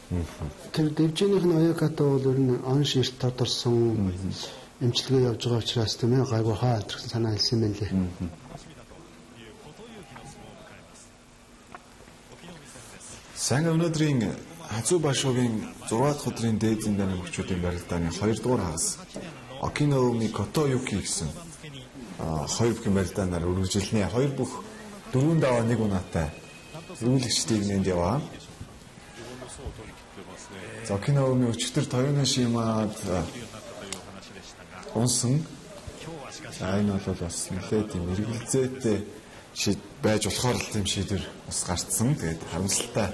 Тэр дэвжээнийх нь Ояката бол ер нь он ширт тодорсон эмчилгээ явж байгаа учраас тийм ээ гайгүй хаа гэсэн санаа хэлсэн юм лээ. Сайн өнөөдрийн Хацу Башогийн 6 дахь өдрийн дээд зиндааны хүчүүдийн барилдааны 2 дугаар хагас Окинауми Котоюки гэсэн 2 бүхэн барилдаанаар үргэлжилнэ. 2 бүх 4 даваа 1 унаатай эрүүлэгчдийг нэнд яваа. Окинауми өчтөр Тойоношимад унсан. Энэ бол бас нэлээд юм эргэлзээтэй байж болохоор л тийм шийдвэр бас гарцсан. Тэгээд харамсалтай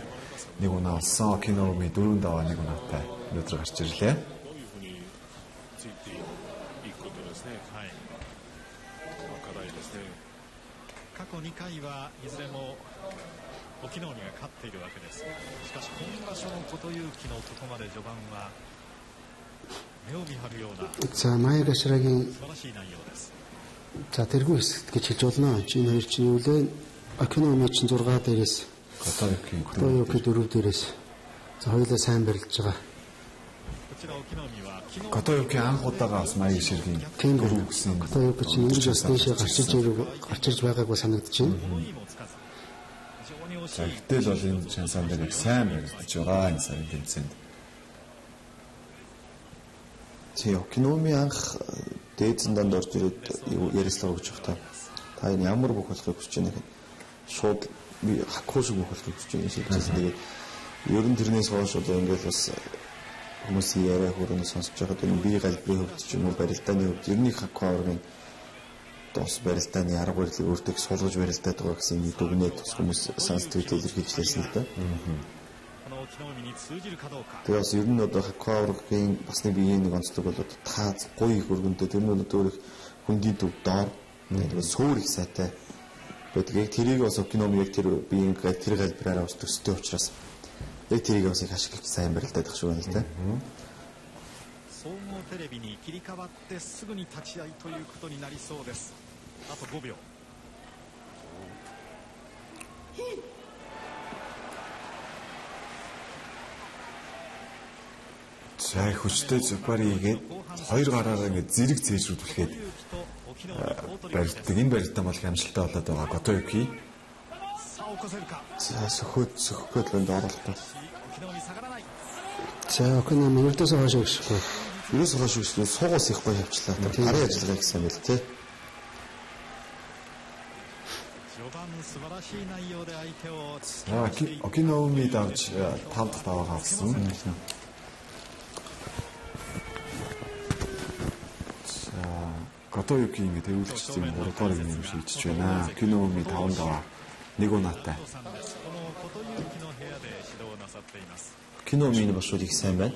1 унаа болсон. Окинауми 4 даваа 1 унаатай өнөөдөр гарч ирлээ. За Маягашрагийн за тэргүй хэсэгт гэж хэлж болно. Чинь 2 чинь юу лээ? Окинауми чинь 6 дээрээс Котоюки 4 дээрээс за хоёулаа сайн барилж байгаа. Котоюки анх удаага бас Маягашрагийн тийм гэсэн. Котоюки чинь ингэж бас дэшээ гарчирж байгаагүй санагдаж байна. За гэтэл бол энэ шансаан дээр их сайн барилдаж байгаа энэ сарын тэмцээнд. Окинауми анх дээд зиндаанд орж ирээд яриаслаа өгч явахдаа та энэ ямар бүх болохыг хүсэж байна гэхэд шууд би хакуу шиг бүх болохыг хүсэж байна шийдсэн. Тэгээд ер нь тэрнээс хойш одоо ингээд бас хүмүүсийн яриа хөрөнд сонсож байгаад энэ бие галбирын хөвд ч юм уу барилдааны хөвд ер нь хакуу аврагын тос барилдааны арга барилыг өөртөө суулгаж барилдаад байгаа гэсэн юм дүгнээд хүмүүс сонсдог илэрхийлжлээсэн л да. Тэгээд бас ер нь одоо хакуу аврагын бас нэг биеийн нэг онцлог бол та гоё их өргөнтэй тэр нь өөр их хүндийн төв доор тэгээд суур их сайтай байдаг. Тэрийг бас Окинауми яг тэр биеийн тэр галбираараа ус төстэй учраас яг тэрийг бас их ашиглаж сайн барилдаад их шүү байна л да. 総合テレビに切り替わってすぐに立ち合いということになりそうです。あと5秒。За хүчтэй Зупаригээд 2 гараараа ингээд зэрэг цээжрүүлэхэд барилдаг. Энэ барилтаа бол амжилттай болоод байгаа Котоюки. За сөхөхөд л оруулах. За Окинауми ердөөс хойш өгсөхгүй. Юус хойш өгсөн суугаас их гоё явчлаа. Гарын ажиллагаа гэсэн юм л тий. Окинауми давж 5 дахь даваа авсан. Котоюки ингээд өвлөгчдийн 3 дугаар юм шийдэж байна. Окинауми 5 даваа 1 унаатай. Окинауми бас их сайн байна.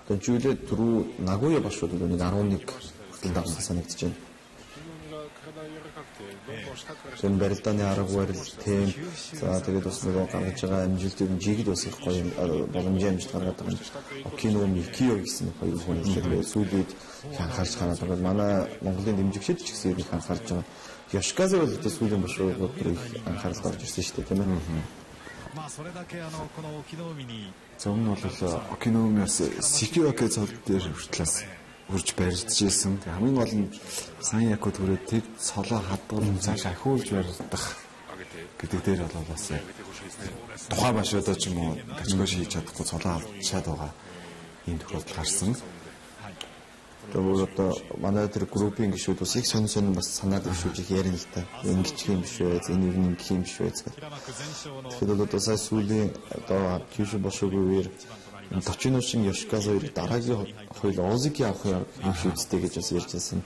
Тэгээд жүлээд түрүү Нагуя бас нэг 11 хүртэл давсан санагдаж байна. Тэр барилдааны арга барил тийм за тэгээд бас нөгөө гаргаж байгаа амжилт юм жигд бас их гоё боломжтой амжилт гаргаад байгаа юм. Окинауми Кио гэсэн хоёр хүн хэлээ сүүлд анхаарч хараад байгаа. Манай Монголын дэмжигчид ч гэсэн их анхаарч байгаа. Йошказа бол одоо сүүлийн бошгууд их анхаарал тавьж ирсэн шүү дээ тийм ээ. Зөв нь бол Окинауми-аас Сикиоки цол дээр хүртлээс хурж барьж ирсэн. Хамгийн гол нь Саньяко түрээд тэг солоо хадгалан цааш ахиулж барьдах гэдэг дээр бол бас тухай башуудаа ч юм уу тачгаа шийдэж чадахгүй солоо авчаад байгаа ийм тохиолдол гарсан. Тэгээд одоо манай тэр группийн гишүүд бас их сонь бас санаад гişүүд их ярина л та. Ингэж юм биш үү? Энэ юу нэг юм биш үү гэх. Тэгэхээр одоо сая сүүлийн одоо Киши бошогоор Тачиношин Йошказа хоёр дараагийн хоёул Озики авах юм шиг үстэй гэж бас ярьж байсан.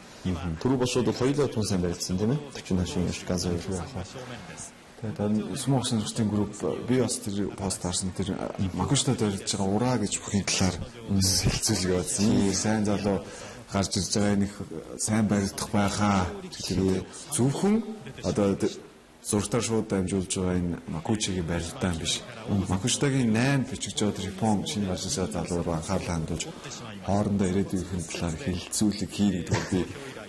Түрүү бошууд хоёулаа тун сайн барилдсан тийм ээ. Тачиношин Йошказа хоёр авах. Тэгээд Смоксын зургийн групп би бас тэр пост харсан тэр Макуштай барьж байгаа ураа гэж бүхний талаар хэлцүүлэг явуулсан. Сайн залуу гарч ирж байгаа нэг сайн барилдах байхаа. Тэгээд зөвхөн одоо зургатаар шууд дамжуулж байгаа энэ Макучигийн барилдаа юм биш. Макуштагийн 8 бичиж байгаа тэр Япон шинэ гарчсан залуу руу анхаарлаа хандуулж хоорондоо ирээдүйн талаар хэлэлцүүлэг хийнэ гэдэг би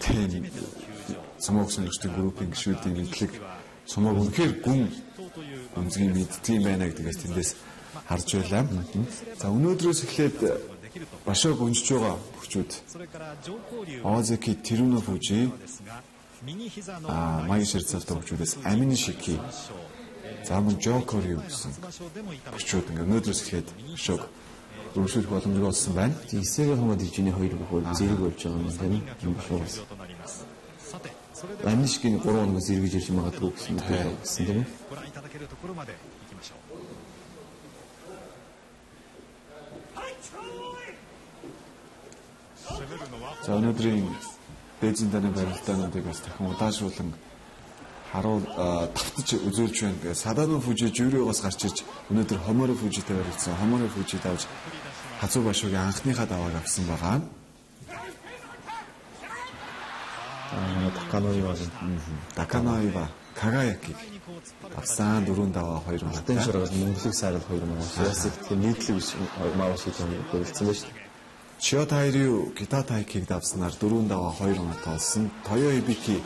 тийм Смоксын зургийн группийн гишүүдийн мэдлэг Сумаг үнэхээр гүн өнцгийг мэддэг юм байна гэдгээс тэндээс харж байлаа. За өнөөдрөөс эхлээд башааг өнжиж байгаа хүчүүд Озеки Тэруно Фужи Маяг Ширцалтай хүчүүдээс Амин Шики Замун Жокори гэсэн хүчүүд ингээ өнөөдрөөс эхлээд башааг өргөжлөх боломжтой болсон байна. Эсэгээ хамаад дижиний 2 бүхэл зэрэг болж байгаа юм тийм башаагаас. Амин Шикийн 3 хоногоос эргэж ирж магадгүй гэсэн тийм. За өнөөдрийн дээдийн даны барилдаануудыг бас дахин удаашруулан тавтаж үзүүлж байна. Садано Фужи жюриогоос гарч ирж өнөөдөр Хоморо Фужитэй барилдсан. Хоморо Фужи давж хазуу башуугийн анхныхаа давааг авсан байгаа. Таканоива Кагаякиг авсан 4 даваа 2 мартын шаргал Монголыг сайруулах 2 мөн. Яасыг тийм нийтлэг биш Маавашиг барилдсан байж. Чиотайрю Китатайкийг давснаар 4 даваа 2 унаатай болсон. Тойо Ибики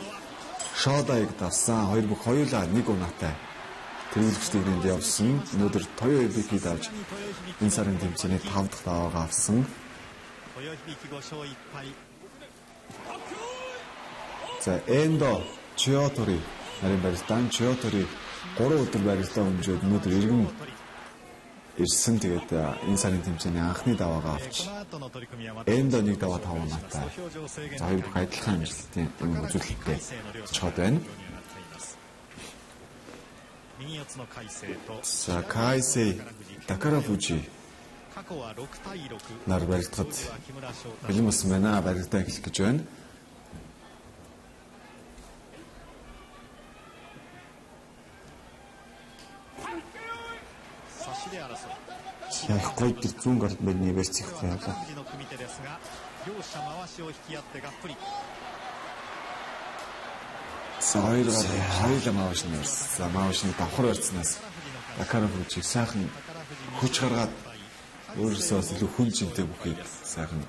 Шодайг давсан 2 бүх хоёулаа 1 унаатай тэмүүлэгчдийг нэнд явсан. Өнөөдөр Тойо Ибики давж энэ сарын тэмцээний 5 дахь даваагаа авсан. За Эндо Чиотори нарийн барилдаан Чиотори 3 өдөр барилдаа өмжөөд өнөөдөр иргэн ирсэн. Тэгээд энэ сарын тэмцээний анхны даваагаа авч Эндо 1 даваа 5 унаатай. За хоёр бүх адилхан амжилттай энэ үзүүлэлттэй чод байна. За Кайсей Такара Фужи нар барилдахад бэлэн болсон байна. Барилдаа эхлэх гэж байна. Яг гоё тэр зүүн гард мөрний барьц их явлаа. Хоёулаа Маавашны барьсан. Маавашны давхар барьцнаас Такара Фужиг сайхан хүч гаргаад өөрөөсөө илүү хүн жинтэй бүхийг сайхан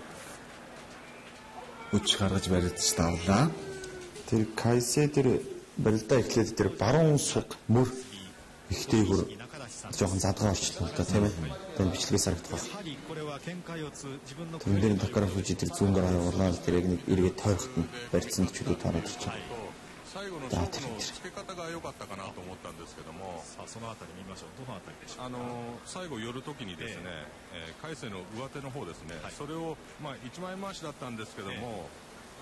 хүч гаргаж барьдаж давлаа. Тэр Кайсей тэр барилдаа эхлээд тэр баруун суг мөр ихтэйгүр жоохон задгаа орчлоо л да тийм ээ. Тэр бичлэгээс харагдах. Тэр Такара Фужи тэр зүүн гараа явуулаад тэр яг нэг эргээд тойрохт нь барьцсан чөлөө тараад ирчихэ. 最後の勝負のつけ方が良かったかなと思ったんですけども、そのあたり見ましょう。どのあたりでしょう。最後寄るときにですね、海星の上手の方ですね、それを一枚回しだったんですけども、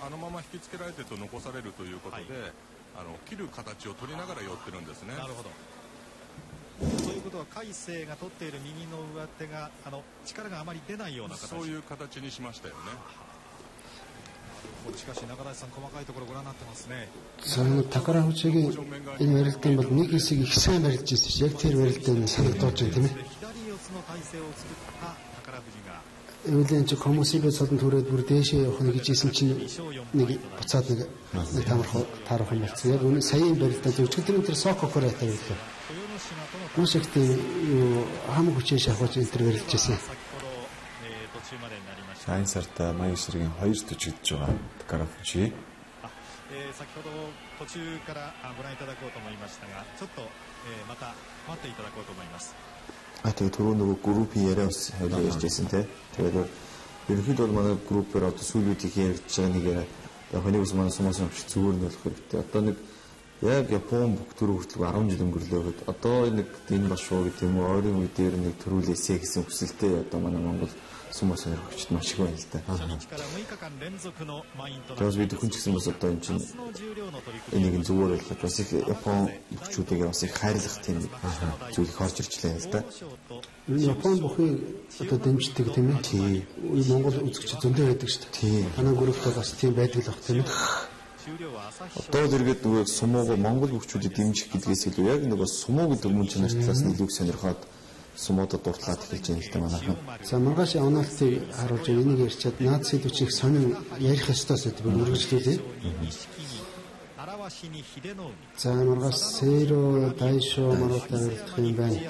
あのまま引きつけられてと残されるということで、切る形を取りながら寄ってるんですね。なるほど。ということは海星が取っている右の上手が力があまり出ないような形。そういう形にしましたよね。しかし中田さん細かいところご覧になってますね。Такара Фужигийн энэ барилдаан бол нэг хэсэг их сайн барилж ирсэн ш. Яг тэр барилдааны санагдаж байна тийм ээ. Эвлэн ч хүмүүсийг цолон түрээд бүр дээшээ явах нэг гэжсэн чинь нэг буцаад нэг таарах юм болсон. Яг үнэ саяын барилдаан зөвчгөл тэр Сококорятай байлаа. Хүмүүстэй хам хүчээ шахаж энэ төр барилж ирсэн. Энэ сард Маяг Ширгийн 2 төчигдж байгаа Такара Фужи. 先ほど途中からご覧いただこうと思いましたが、ちょっとまた待っていただこうと思います。Тэгээд түрүү нөгөө группийн яриас хоёул ярьж байсан те. Тэгээд ерөнхийдөө манай группээр одоо сүүлүүдийг ярьж байгаа нэг хоног ус манай сумаас авч зүгээр нь болох хэрэгтэй. Одоо нэг яг Япон бүх төрөө хүртэл 10 жил өнгөрлөө гэд одоо нэг энэ башуу гэдэг юм уу ойрын үе дээр нэг төрүүлээсэ гэсэн хүсэлтэй одоо манай Монгол сумаас өргөчт маш их байна л да. Тэгээд бид хүн ч гэсэн бас одоо энэ чинь энийг зүгээр ойлгох бас их Япон бүхчүүдийг бас их хайрлах тийм зүйл их орж ирлээ л да. Япон бүхий одоо дэмждэг тийм ээ. Тийм. Монгол үзэгч зөндөө байдаг шүү дээ. Тийм. Манай групптэй бас тийм байдаг л баг тийм ээ. Одоо зэрэгэд нөгөө сумууг Монгол бүхчүүдэд дэмжих гэдгээс илүү яг нөгөө сумуу гэдэг мөн чанар талаас нь илүү сонирхоод сумуудад дуртлаад эхэлж байгаа юм л да манайхан. За маргааш онолтыг харуулж энийг ярьчаад наад сэдвчийг сонин ярих ёстоос гэдэг үргэлжлүүлээ. За маргааш Сэро Дайшо маргааш ярих юм байна.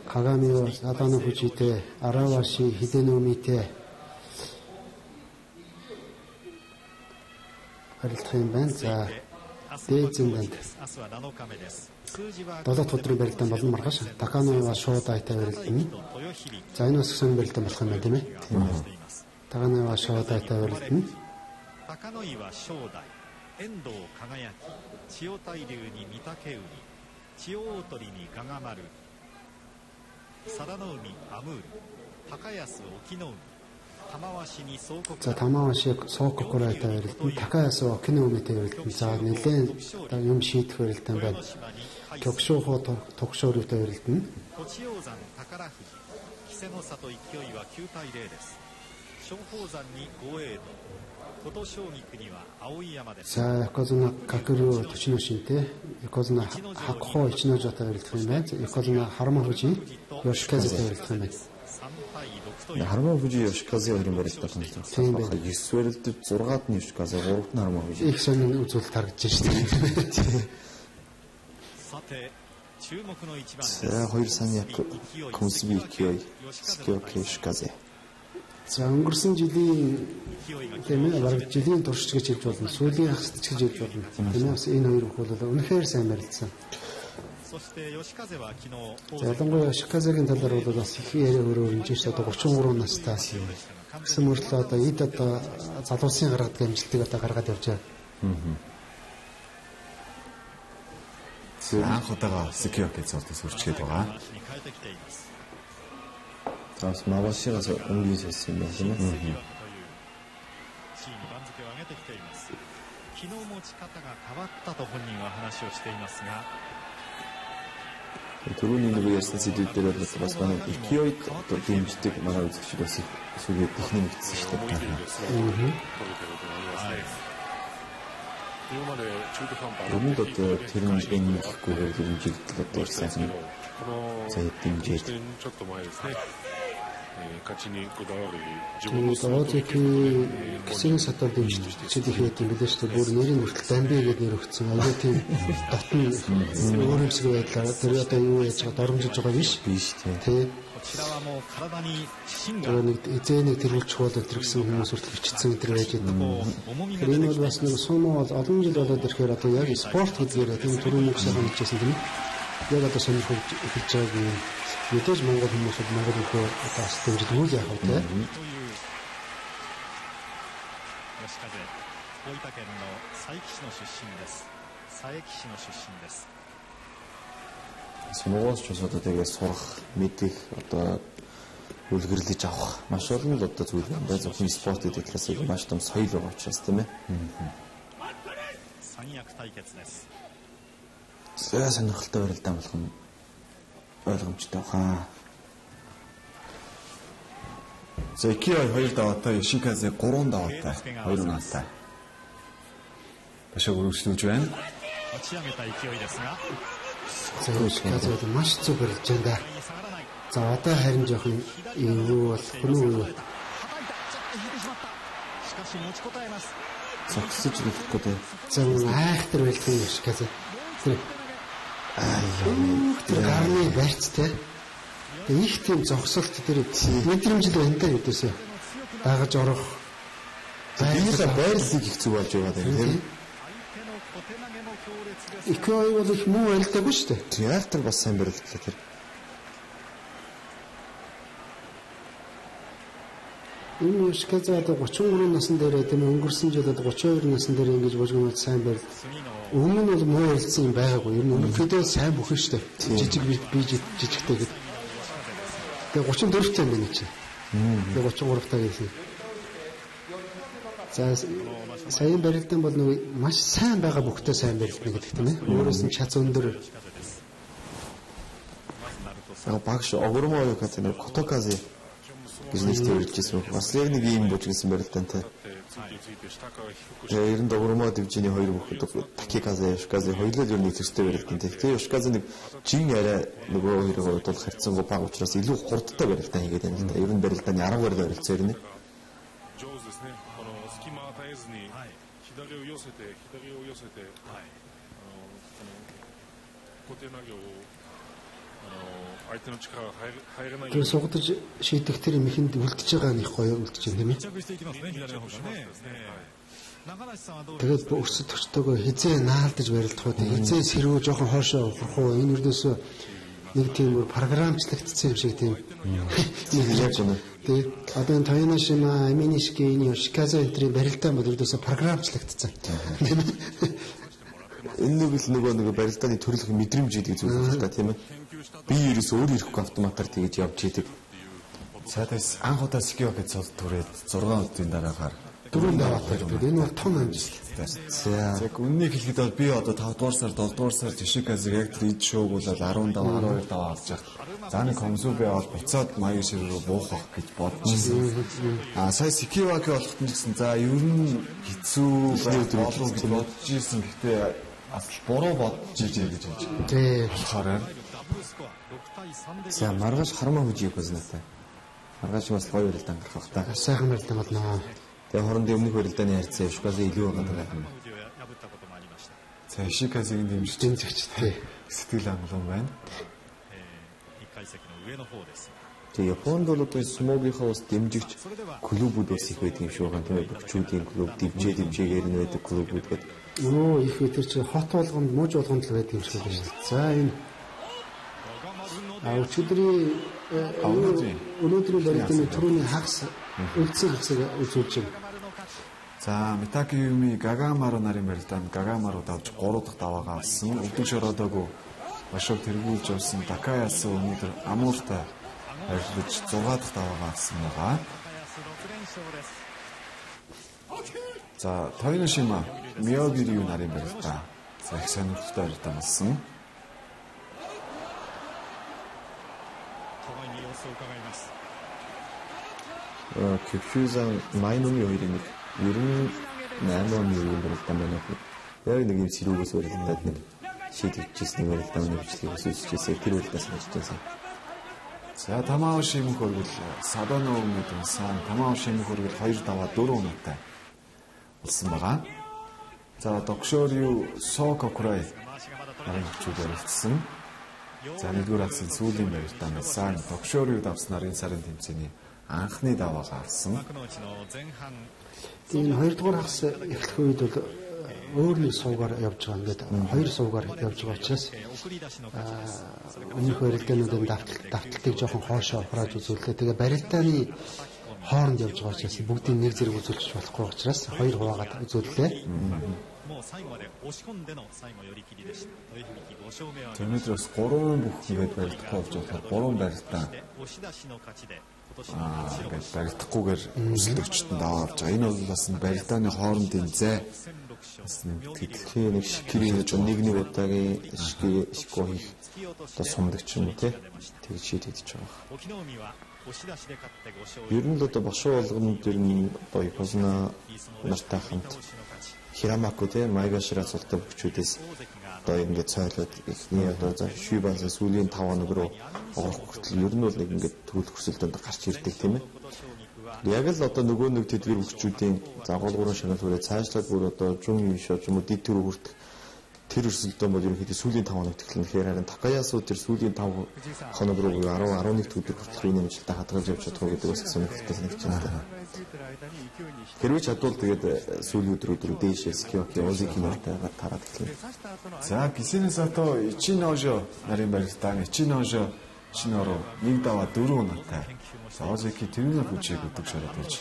Кагамио Садано Фужитэй, Араваши Хидэномитэй харилцах юм байна. За Дээд зэнданд 7 өдрийн барилдаан болно маргааш. Таканоива шууд айтай барилдана. За энэ бас сон барилдаан болох юм байна тийм ээ. Таканоива шууд айтай барилдана. Takanoiwa Shodai, Endo Kagayaki, Chiyotai-ryu ni Mitakeuri, Chiyo-otori ni Gagamaru, Sadanoumi Amuru, Takayasu Okinoumi, Tamawashi ni Sokoku. За Тамаваши Сококур айтай барилдана. Такаясу Окиноумитэй барилдана. За нэлээд юм шийдэх барилдаан байна. Токшохо Токшорутай барилдана. Tochiyozan Takarafuji, Kisenosato Ikkoi wa 9-0 です。Shohozan ni Goeido, Totoshogiku ni wa Aoiyamaです。 За Якозуна Какуру Точиношинтэй Якозуна Хакхо Ичножотой барилдах юм байна. Якозуна Харамафужи Йошиказэтэй барилдах юм байна. 3-6 Харамафужи Йошиказэ хоёрын барилдах юм байна. 9 барилдад 6-д нь Йошиказэ, 3-д нь Харамафужи. Их сонин үзүүлэлт харагдаж байна шүү дээ. さて注目の一番です。 За 2 саяны Консби Кёй Скёки Йошиказэ. За өнгөрсөн жилийн тийм ээ бараг жилийн туршиж гэж хэлж болно. Сүүлийн хагасч гэж хэлж болно. Тийм ээ бас энэ хоёр бүх бол үнэхээр сайн барилдсан. そして吉風は昨日 За ялангуяа Шиказагийн талаар бол бас их яриа өрөө хэмжиж одоо 33 настай гэсэн мөртлөө одоо эд одоо залуусын гаргадаг амжилтыг одоо гаргаад явж байгаа. Анх удаага Скёки цаалтаа сүрчгээд байгаа. に変えてきています。 Бас Мавашигаас өнгийн хэлсэн юм байна тийм ээ. 地位に番付を上げてきています。昨日持ち方が変わったと本人は話をしていますが、 Түрүүний нэг ярьсан зүйлүүд дээр бол бас манай Икёйд одоо дэмждэг манай үзэгчид бас их сүлээ техник мэдсэн шүү дээ. Өмнөд одоо тэр нь энэ гэхгүйгээр дэмжигдэл одоо ирсэн. За дэмжиж. Оодики гэсэн сатар дэмжиж ихэд юм билээ шүү дээ. Бүр нэрийн хүртэл дамби гэдэг нэр өгсөн. Аяа тийм дотн өөрөмсг байдлаар тэр одоо юу яаж байгаа доромжиж байгаа биш. Биш тий. こちらはもう体に芯が Тэр нэг эзэнийг тэрүүлж хуулаад тэр гэсэн хүмүүс хүртэл бичсэн тэр байж байгаа. Энэ бол бас нэг сумо бол олон жил болоод ирэхээр одоо яг спорт гэдгээр тийм түрүүний сайхан хэлжсэн тийм. Яг одоо сонирхож эхэлж байгааг юм. Мэдээж Монгол хүмүүсд Монгол хөө одоо бас дэмжиж үйл явах үү те. 吉風、大分県の佐伯市の出身です。佐伯市の出身です。 Сумоос ч одоо тэгээ сурах, мэдих одоо үлгэрлэж авах маш олон л одоо зүйл юм байна. Зөвхөн спорт гэдэг талаас нь маш том соёл байгаа учраас тийм ээ. 三役対決です。 Зөө сонирхолтой барилдаан болох нь ойлгомжтой хаа. За Икёй 2 даваатай, Йошиказэ 3 даваатай. 2 унаатай. Башаа өргөжлүүлж байна. 持ち上げた勢いですが、 За Шиказад маш зөв барилж байна да. 下がらない。 За одоо харин жоохон эвгүй болох нь үү. 叩いた。ちょっと引いてしまった。しかし持ちこたえます。 Зогсож ирэхгүй дээ. За айхтар байлгүй юм Шиказад. Тэр гарны барьц те. Тэгээ их тийм зогсолт тэр мэдрэмжил байна да гэдээсээ дагаж орох. Биелээ байрлалыг их зүг болж байгаа тийм. 相手の小手投げも強烈です。 Икёй бол их муу байлдаагүй шүү дээ. Театр бас сайн барилдлаа тэр. Энэ Шиказад 33 насны дээр тийм өнгөрсөн жилд 32 насны дээр ингэж божгонод сайн барил. 次の Өмнө нь бол муу барилсан юм байгаагүй. Ер нь өмнөдөө сайн бүхэн шүү дээ. Жижиг би жижигтэй гэдэг. Тэгээ 34 тань байна чи. Тэгээ 33 таа гэсэн. За сайн барилдан бол нэг маш сайн байгаа бүхтэй сайн барилдана гэдэг тийм ээ. Өөрөөс нь чац өндөр. Багш огромоо юу гэдэг нэг Котокази бизнестэй үржижсэн. Бас яг нэг ийм бүжгэлсэн барилдаантай. Ер нь огромоо дивжиний хоёр бүхэд Такикази, Йошикази хоёулаа ер нь төстэй барилдаантай. Тэгээ Йошикази нэг жин арай нөгөө хоёроо бодвол харьцангуй бага учраас илүү хурдтай барилдаан хийгээд байна л да. Ер нь барилдааны 10 гаруй барилцсан ер нь. 上手ですね。隙間を与えずに左を寄せて、小手投げを相手の力が入らないよう Тэр に сугадж шийдэх тэр юм ихэнд үлдэж байгаа нь их гоё үлдэж байна тийм ээ. 着していきますね、左の方がね。тэгээд өсөж төрчтэйгөө хизээ наалдаж барилдах уу, хизээ сэрвөө жоохон хоошоо ухрах уу, энэ өрдөөсөө нэг тийм бүр програмчлагдсан юм шиг тийм яг үнэ. Тэгээд одоо энэ Тоёношима, Аминишкийн, Шиказа энтрийн барилдаан бол өрдөөсөө програмчлагдсан. Энэ нэг барилдааны төрөлх мэдрэмж гэдэг зүйл байна та тийм ээ. Би ерөөсөө өөр ирэхгүй автоматар тэгэж явж идэг. Цаатаас анх удаа Скио гэж цол түрээд 6 удаа дараагаар 4 даваатай. Энэ бол том амжилт. За үннийг хэлэхэд бол би одоо 5 дугаар сар 7 дугаар сар Жишиказ яг рид шоуг бол 10 даваа 12 даваа авч явах. За нэг Комсубэ бол буцаад Маяшир руу буухах гэж бодчихсон. Сая Скиоаки болохт нь гэсэн за ер нь хэцүү болов гэж бодож ирсэн. Гэхдээ асал буруу бодож ижээ гэж хэлж. Тий. Болохоор За маргааш хармаа хүжийг үзнэтэй. Маргааш бас гоё барилдаан гарах та. Сайхан барилдаан болно. Тэгээ хоорондын өмнөх барилдааны харьцаа Шиказаа илүү байгаа юм. За Шиказыг дэмжигчтэй сэтгэл хангалуун байна. Тэгээ Японд бол одоо сумогийнхоо бас дэмжигч клубүүд бас их байдаг юм шиг байна тийм ээ. Бөкчүүдийн клуб, дивжээгээр нь байдаг клубүүд гэдэг. Өө их өтер чи хот болгонд, мууж болгонд л байдаг юм шиг байна шүү дээ. За энэ өнөөдрийн барилдааны түрүүний хагас үлдсэн хагасыг үзүүлж байна. За Митакиюми Гагамаро нарын барилдаанд Гагамаро давж 3 дахь даваагаа авсан. Өдөрч ороодог башог тэргүүлж явсан Такаяс өнөөдөр Амуртай ажиллаж 6 дахь даваагаа авсан байгаа. За Тоёношима Миогирю нарын барилдаа. За их сонирхолтой барилдаа болсон. Кюфюзан Майнуми хоёрын нэг 98 оны үеийн барилдаан байна. Яг нэг юм сэрүүгээс барилдаад нэг шийдвэрчсэн нэг барилдааны бичлэгийг өсөжчихсэн. Тэр барилдаас ажиллажсэн. За Тамаошимын хөргөл Садано өмнөд сан Тамаошимын хөргөл 2 даваа 4 унаатай болсон байгаа. За Докшорю Сококурай нарын хүчүүд барилдсан. За нэгдүгээр хагасны сүүлийн барилдаан сан Докшорю давсан нарын сарын тэмцээний анхны даваагаа авсан. Энэ 2 дугаар хагас эхлэх үед бол өөр нэг суугаар явж байгаа. Ингээд 2 суугаар явж байгаа учраас өнөөх барилдаануудын давталтыг жоохон хоошоо ухрааж үзүүлээ. Тэгээ барилдааны хооронд явж байгаа учраас бүгдийг нэг зэрэг үзүүлчих болохгүй учраас 2 хуваагаад үзүүллээ. Өнөөдөр бас 3 бүх ингээд барилдах болж болохоор 3 барилдаан ингээд барилдахгүйгээр өсөлтөгчтөнд аваа авч байгаа. Энэ бол бас барилдааны хоорондын зай бас тийм нэг шикирийн нэг удаагийн шикоо хийх одоо сумдаг ч юм уу тэгж шийдэж байгаа. Ер нь л одоо бошоо болгонд ер нь одоо Япона нартай хамт Хирамаку Майгашира цолтой бүчүүдээс одоо ингээд цойлоод ихний одоо Шибазаа сүүлийн 5 хоног руу орох хүртэл ер нь бол нэг ингээд төгөлөх хүсэлтэнд гарч ирдэг тийм ээ. Яг л одоо нөгөө нэг тэдгэр бүчүүдийн загваргуурын шагнал хүрээ цаашлаад бүр одоо жун шоо ч юм уу дид төрөө хүртэх тэр өрсөлдөөн бол ерөнхийдөө сүүлийн 5 хоног тэглэнхээр харин Такаясуу тэр сүүлийн 5 хоног руу 10-11 өдөр хүртэл энэ амжилтаа хадгалж явж чадах уу гэдэг бас сонирхолтой санагдаж байна. Хэрвээ чадвал тэгээд сүүлийн өдрүүд дээшээс Киоки Озики нартайгаар тараад эхэлнэ. За Кисенесато Ичиножо нарын барилдаан Ичиножо Шиноро 1 даваа 4 унаатай. Озики тэрний бүжийг өдөрч ороод ирж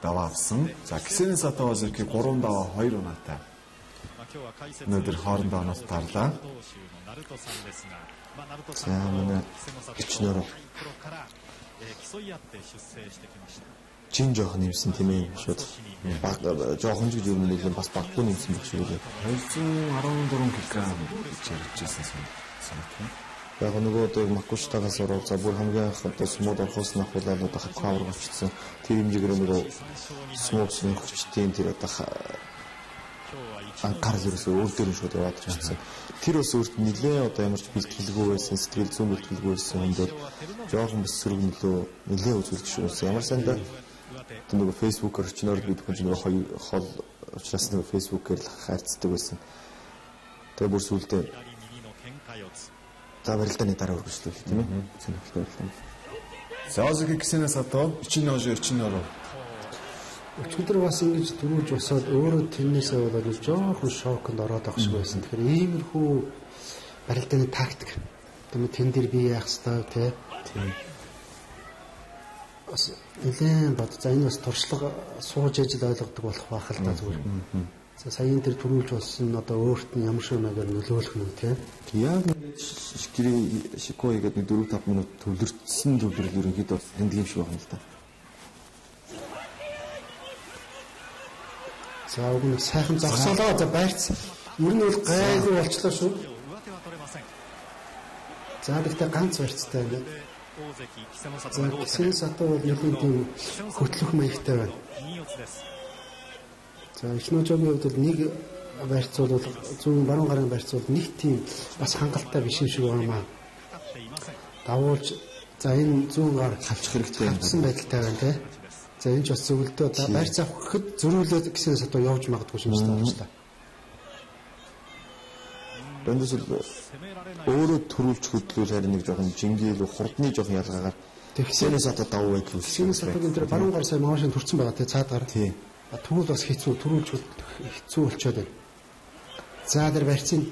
даваа авсан. За Кисенесато Озики 3 даваа 2 унаатай. Өнөөдөр хоорондоо оноод тарлаа. За манай Ичиножо чин жоох нэмсэн тийм ээ шууд баг жоохон ч юм нэг бас баггүй нэмсэн байх шиг үлээ 214 кг гэж ярьжсэн санагдав. Яг нөгөө одоо Макуштагаас ороод за бүр хамгийн анх одоо смууд орхоос нахуулаад одоо хавар болчихсон тэр хэмжээгээр нөгөө смуудын хүчтэй тэр одоо анкар зэрэг өөр дээр шууд яваад ирчихсэн. Тэр бас өөрт нэлээ одоо ямарч бэлтгэлгүй байсан сэтгэл зүйн бэлтгэлгүй байсан хүнд бол жоохон бас сөрөг нэлээ үзүүлж шүүсэн. Ямар сандаа нөгөө фэйсбүүкээр чиноор бид хүн нөгөө хол учраас нөгөө фэйсбүүкээр л хайрцдаг байсан. Тэгээ бүр сүулдэ за барилдааны дараа үргэлжлүүлэх тийм ээ. Сонирхолтой байна. За Озики Кисенесато Ичиножо Өчигдөр бас ингэж дөрүүлж босоод өөрөө тэрнээсээ болоод нэг жоохон шоконд ороод авах шиг байсан. Тэгэхээр иймэрхүү барилдааны тактик. Тэгмээ тэн дээр би яах ёстой те. Тийм. Бас нэлээд бод. За энэ бас туршлага сууж ажил ойлгодог болох байх л да зүгээр. За саяын тэр төрүүлж болсон одоо өөрт нь ямар шиг мэгээр нөлөөлөх нь те. Яг гэрээ шикоо хийгээд нэг 4-5 минут төвлөрсөн төвлөрөл ерөнхийдөө энд юм шиг байна л да. За уг нь сайхан зогсоолоо. За байрц. Ер нь бол гайгүй болчлоо шүү. За гэхдээ ганц барьцтай байна. За Кисеносато бол нэг тийм хөтлөх маягтай байна. За Ичножогийн хувьд бол нэг барьц бол зүүн баруун гарын барьц бол нэг тийм бас хангалттай биш юм шиг байна. Давуулж за энэ зүүн гар хавчих хэрэгтэй юм байдалтай байна тий. За энэ ч бас зөвлөдөө байрц авах гэхэд зөрүүлээд Кисеносато явж магадгүй юм шиг байна шүү дээ. Бэндээс өөрөө төрүүлж хөдлүүл харин нэг жоохон жингээл хурдны жоохон ялгаагаар Кисеносато давуу байдал үүссэн. Кисеносатогийн тэр баруун гар сая маашин төрсэн байгаа тий цаад гар. Тий. Тэгвэл бас хэцүү төрүүлж хэцүү болчиход байна. За тэр барьцын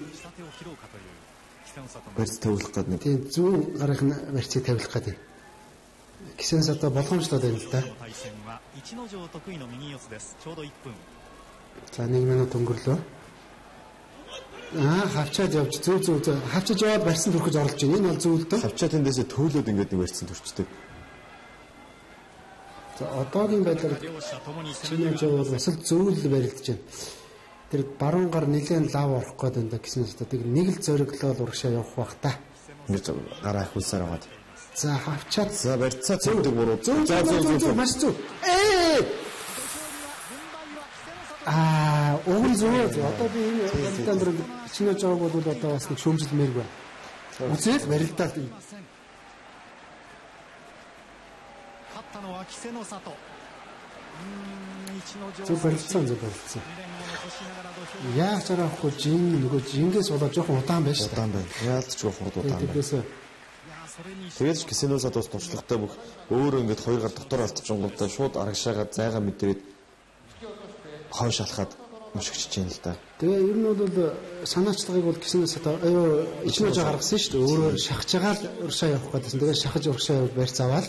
барьц тавилах гэдэг нэг. Тийм зүүн гарынх нь барьцыг тавилах гэдэг. Кисеносато болгоомжлоод байна л да. За 1 минут өнгөрлөө. Хавчаад явж зөв хавчаж яваад барьсан төрөхөж оролж байна. Энэ бол зөв л дөө. Хавчаад эндээсээ төөлөөд ингээд нэг барьсан төрчдөг. За одоогийн байдлаар Чинэж бол бас л зөвл барилдаж байна. Тэр баруун гар нэлээд лав орох гээд байна гэсэн үг. Тэг нэг л зориглол урагшаа явах бах та. Ингээд гараа хөлсээр аваад. За хавчаад за барьцаа зөвдөг буруу. Зөв маш зөв. Уг нь зөв. Одоо би энэ барилдаан дээр Чинэж бол одоо бас нэг шүүмжилмээр байна. Үзэл барилдаад юм. Зөв барилцсан. Яаж арахгүй нөгөө жингээс болоод жоохон удаан байж удаан байна. Яалт ч хурд удаан байна. Тэгээд Кисеносато бас туршлагатай бүх өөрөө ингээд хоёр гар дотор алдчихгонгуудаа шууд арагшаагаар зайгаа мэдрээд хойш алхаад мушигчж байна л да. Тэгээ ер нь бол санаачлагыг бол Кисеносато Ичнож гаргасан шүү дээ. Өөрөө шахаж байгаа л урагшаа явах гэдсэн. Тэгээ шахаж урагшаа явал барьц аваад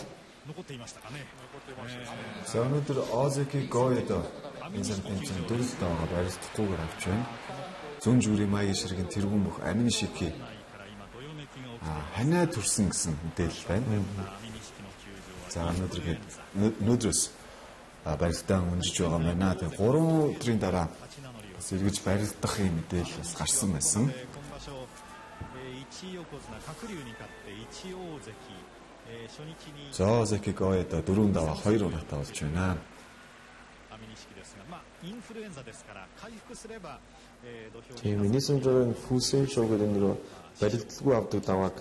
за өнөөдөр Озеки Гоэдо энэ тэмцээн дөрөлт байгаа барилдахгүйгээр авч байна. Зүүн зүрийн маягийн ширгийн тэргүүн бүх амин шики ханаа төрсөн гэсэн мэдээлэл байна. За өнөөдрөөс барилдаан өнжиж байгаа байна. Тэгээ 3 өдрийн дараа бас эргэж барилдах юм мэдээлэл бас гарсан байсан. За Озеки Гоэдо 4 даваа 2 ураатай болж байна. Тийм Минисенжорын Фусен шоу гэдэг нэр барилдалгүй авдаг давааг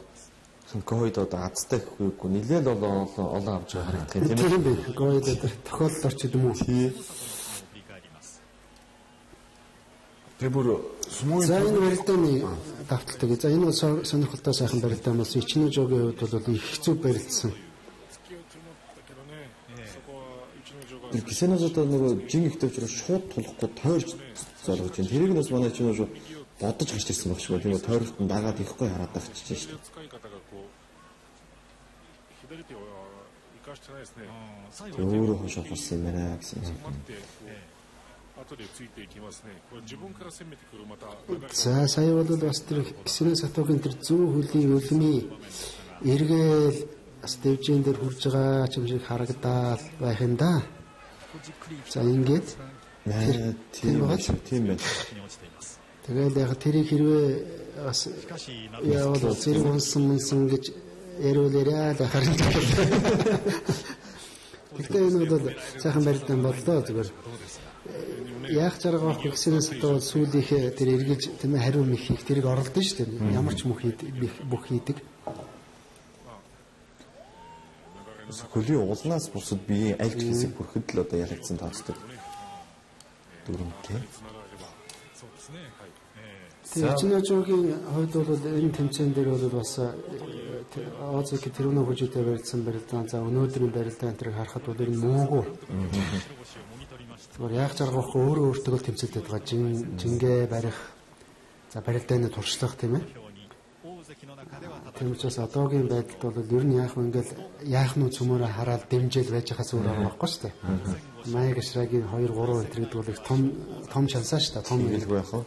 Гоэдо одоо азтай гэхгүй нэлээд олон авч байгаа харагдах юм тийм ээ. Гоэдо тохиолдол орчид юм уу? Тэгээ бүр сумын за энэ барилдааны давталтыг за энэ бол сонирхолтой сайхан барилдаан болсон. Ичножогийн хувьд бол их хэцүү барилдсан. Кисеносато нөгөө жин ихтэй учраас шууд тулахгүй тойрч золгож байна. Тэрийг нь бас манай Ичножо бодож гарч ирсэн байх шиг байна. Тийм тойролт нь дагаад ихгүй хараад авчиж шүү дээ. Өөрөө хошоо болсон юм байна гэсэн. За сая бол бас тэр Кисеносатогийн тэр зүүн хөлийн өлмий эргээл бас дэвжэн дээр хурж байгаа юм шиг харагдаад байх юм да. За ингээд тийм байна. тэгэл яг тэрийг хэрвээ бас яавал зэрэг унсан гэж яриулаарай л харагдав. Гэхдээ энэ бол сайхан барилдаан боллоо зүгээр. Яах чарга авах Кисеносато бол сүүлийнхээ тэр эргэж тийм хариу мэх хийх тэрийг оролдсон шүү дээ. Ямар ч бүх хийдэг. Хөлийн уулнаас бусад биеийн аль ч хэсэг бүрхэд л одоо ялагдсан тооцдог. Дүрмтэй. Тэгээ Ичножогийн хувьд бол энэ тэмцээн дээр бол бас Озеки тэрүүнээ хүчтэй барьсан барилдаан. За өнөөдрийн барилдаан тэрийг харахад бол энэ муугүй. Зүгээр яг жаргахгүй өөрөө өөртөө тэмцэлтэй байгаа жингээ барих за барилдааны туршлах тийм ээ. Тийм учраас одоогийн байдалд бол ер нь яах вэ ингээл яах нь цөмөрө хараад дэмжээл байж хаас өөр байгаа байхгүй шүү дээ. Маяг Ашрагийн 2-3 энтер гэдэг бол их том шансаа шүү дээ. Том хэлгүй яах вэ?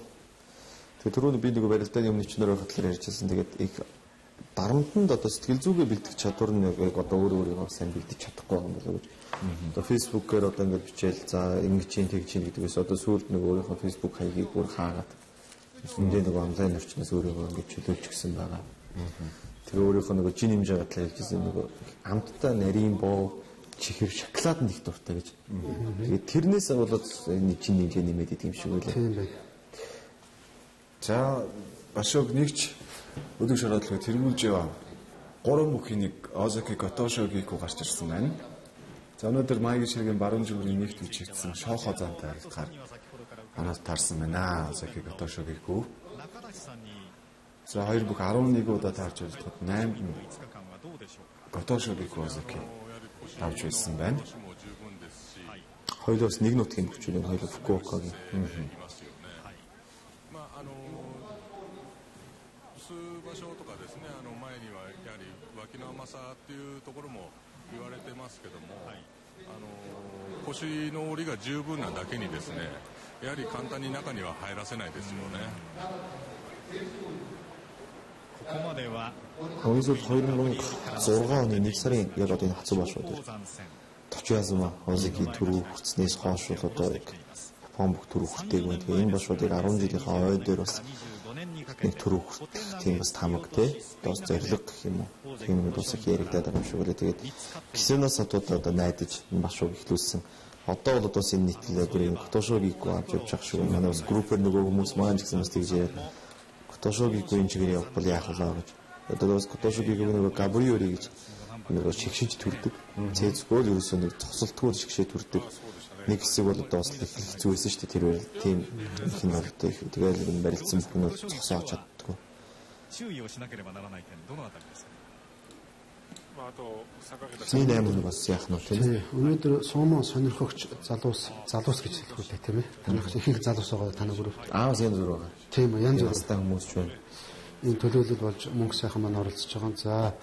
Тэгээ түрүүний би нэг барилдааны өмнө чнөр байхад ярьжсэн. Тэгээд их дарамтанд одоо сэтгэл зүгээ бэлдэх чадвар нь одоо өөрөөрөө сайн бэлдэж чадахгүй юм болоо гэж. Одоо фэйсбүүкээр одоо ингээд бичээл за ингэж чинь тэгж чинь гэдгээс одоо сүүлд нэг өөрийнхөө фэйсбүүк хаягийг бүр хаагаад үндэ нэг онлайн орчноос өөрийгөө ингээд чөлөөлж гисэн байгаа. Тэгээ өөрийнхөө нэг жин хэмжээ гатлаа хэлжсэн нэг амттай нарийн боо чихэр шоколад нь их дуртай гэж. Тэгээд тэрнээс болоод энэ жин хэмжээ нэмээд идэв юм шиг байлаа. За башог нэгч өдөг шородлого тэргүүлж яваа. 3 бүхий нэг Озаки Готошогику гарч ирсэн байна. За өнөөдөр Маягийн ширгийн баруун зүгүүрийн нэгт бичигдсэн шоохо зантай харилцахаар анаас таарсан байна. Озаки Готошогику. За 2 бүх 11 удаа таарч байлдахад 8 Готошогику Озаки авч байсан байна. Хоёулаас нэг нутгийн хүчтэй хоёул Фукуокагийн. 場所とかですね、前にはやはり脇の甘さっていうところも言われてますけども、腰の折りが十分なだけにですね、やはり簡単に中には入らせないですよね。ここまでは Оюусод 2006 оны 1 сарын яг одоо энэ хацуу башуу дээр Токиозма Озаки түрүү хүрснээс хойш одоо Япон бүх түрүү хүртэйг байна. Тэгээ энэ башуудыг 10 жилийнхаа ой дээр бас нэг түрүү хүртэх тийм бас тамаг те доос зориг гэх юм уу. Тийм нэг усах яригдаад байгаа юм шиг үлээ. Тэгээд Кисено Сатууд одоо найдаж башууг ихлүүлсэн. Одоо бол одоо энэ нийтлэлээр бүр Готошогику авч явж байгаа шүү. Манай бас группээр нөгөө хүмүүс маань ч гэсэн бас тэгж яриад Готошогику энэ чигээр явбал яах вэ гэж. Одоо бас Готошогику нөгөө Габриори гэж нөгөө шигшиж төрдөг. Цэцгөө л ерөөсөө нэг цогцолтгоор шигшээ төрдөг. Нэг хэсэг бол одоо бас их зүгсэн шүү дээ тэр үйл тийм их нь бол одоо их тэгэл энэ барилдсан бүхнүүд цогсоож чаддгүй. 注意をしなければならない点どのあたりですか。あと坂桁 Сний 8 бас яах нь вэ? Өнөөдөр суумо сонирхогч залуус гэж хэлэх үү тийм ээ. Танах ихэнх залуус байгаа танаа групп. Бас янз бүр байгаа. Тийм үү янз бүр Тастаа хүмүүс ч байна. Энэ төлөөлөл болж мөнгө сайхан маань оролцож байгаа.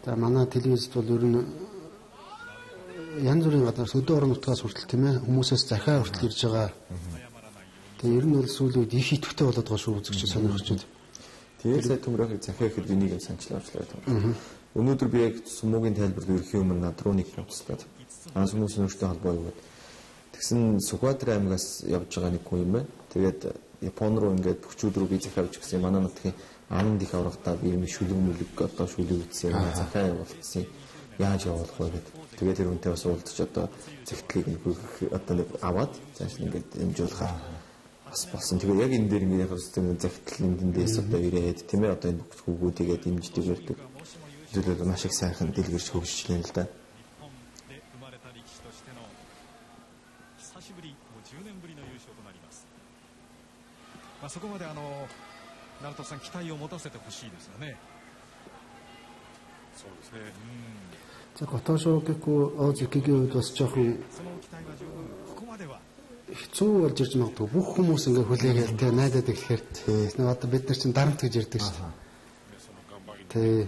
За манай телевизэд бол ер нь янз бүрийн гадаас өдөө орон нутгаас хүртэл тийм ээ хүмүүсээс захиа хүртэл ирж байгаа. Тэгээ ер нь бол сүүлийн үед их идэвхтэй болоод байгаа шүү үзэгч сонирхогчд. Тэгээд сая төмрөхийг захиа ихэд би нэг юм санчлаа байна. Өнөөдөр би яг сумуугийн тайлбарт ерхий өмнө над руу нэг нуцлаад хүмүүсийн өөртөө холбоо өгөөд тэгсэн Сүхбаатар аймагаас явж байгаа нэг хүн юм байна. Тэгээд Япон руу ингээд бүхчүүд рүү би захиа авч гисэн. Манай нутгийн аманд их аврагтаа би юм шүлэг мүлэг одоо шүлэг ütсэн захиа явуулсан. Яаж явуулах вэ гэдэг. Тэгээд тэр үнтэй бас уулзч одоо захидлыг нэг одоо нэг аваад цааш ингээд хэмжүүлэхээр бас болсон. Тэгээд яг энэ дээр ингээд яг систем захидл эндээс одоо ирээд тийм ээ одоо энэ бүх хүүгүүдийгээ дэмждэг байдаг. Зөвлөд маш их сайхан дэлгэрч хөгжиж байна л да. そこまで成田さん期待を持たせてほしいですよね。そうですね。За Готошогику Озакигийн үед бас жоохон хэцүү болж ирж магадгүй бүх хүмүүс ингээ хүлээгээл тэ найдаад ирэхээр нэг одоо бид нар чинь дарамт гэж ярьдаг шүү дээ. Тэ.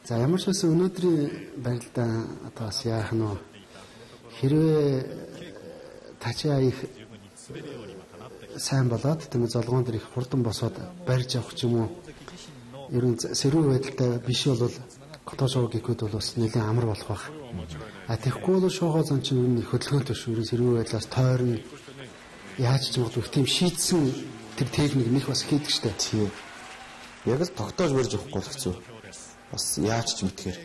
За ямар ч байсан өнөөдрийн барилдаа одоо бас яах нь хэрвээ тачаа их сайн болоод тийм золгоон дээр их хурдан босоод барьж авах ч юм уу ер нь сэрүүн байдалтай биш бол Готошогикуд бол бас нэлээд амар болох байх. А тэгэхгүй бол шоохоо зан чинь ер нь их хөдөлгөөнтэй шүү. Сэрүүн байдлаас тойрно яаж ч магадгүй тийм шийдсэн тэр техник нэх бас хийдэг штэ. Тийм. Яг л тогтоож барьж авахгүй л хэцүү. Бас яаж ч мэдхээр.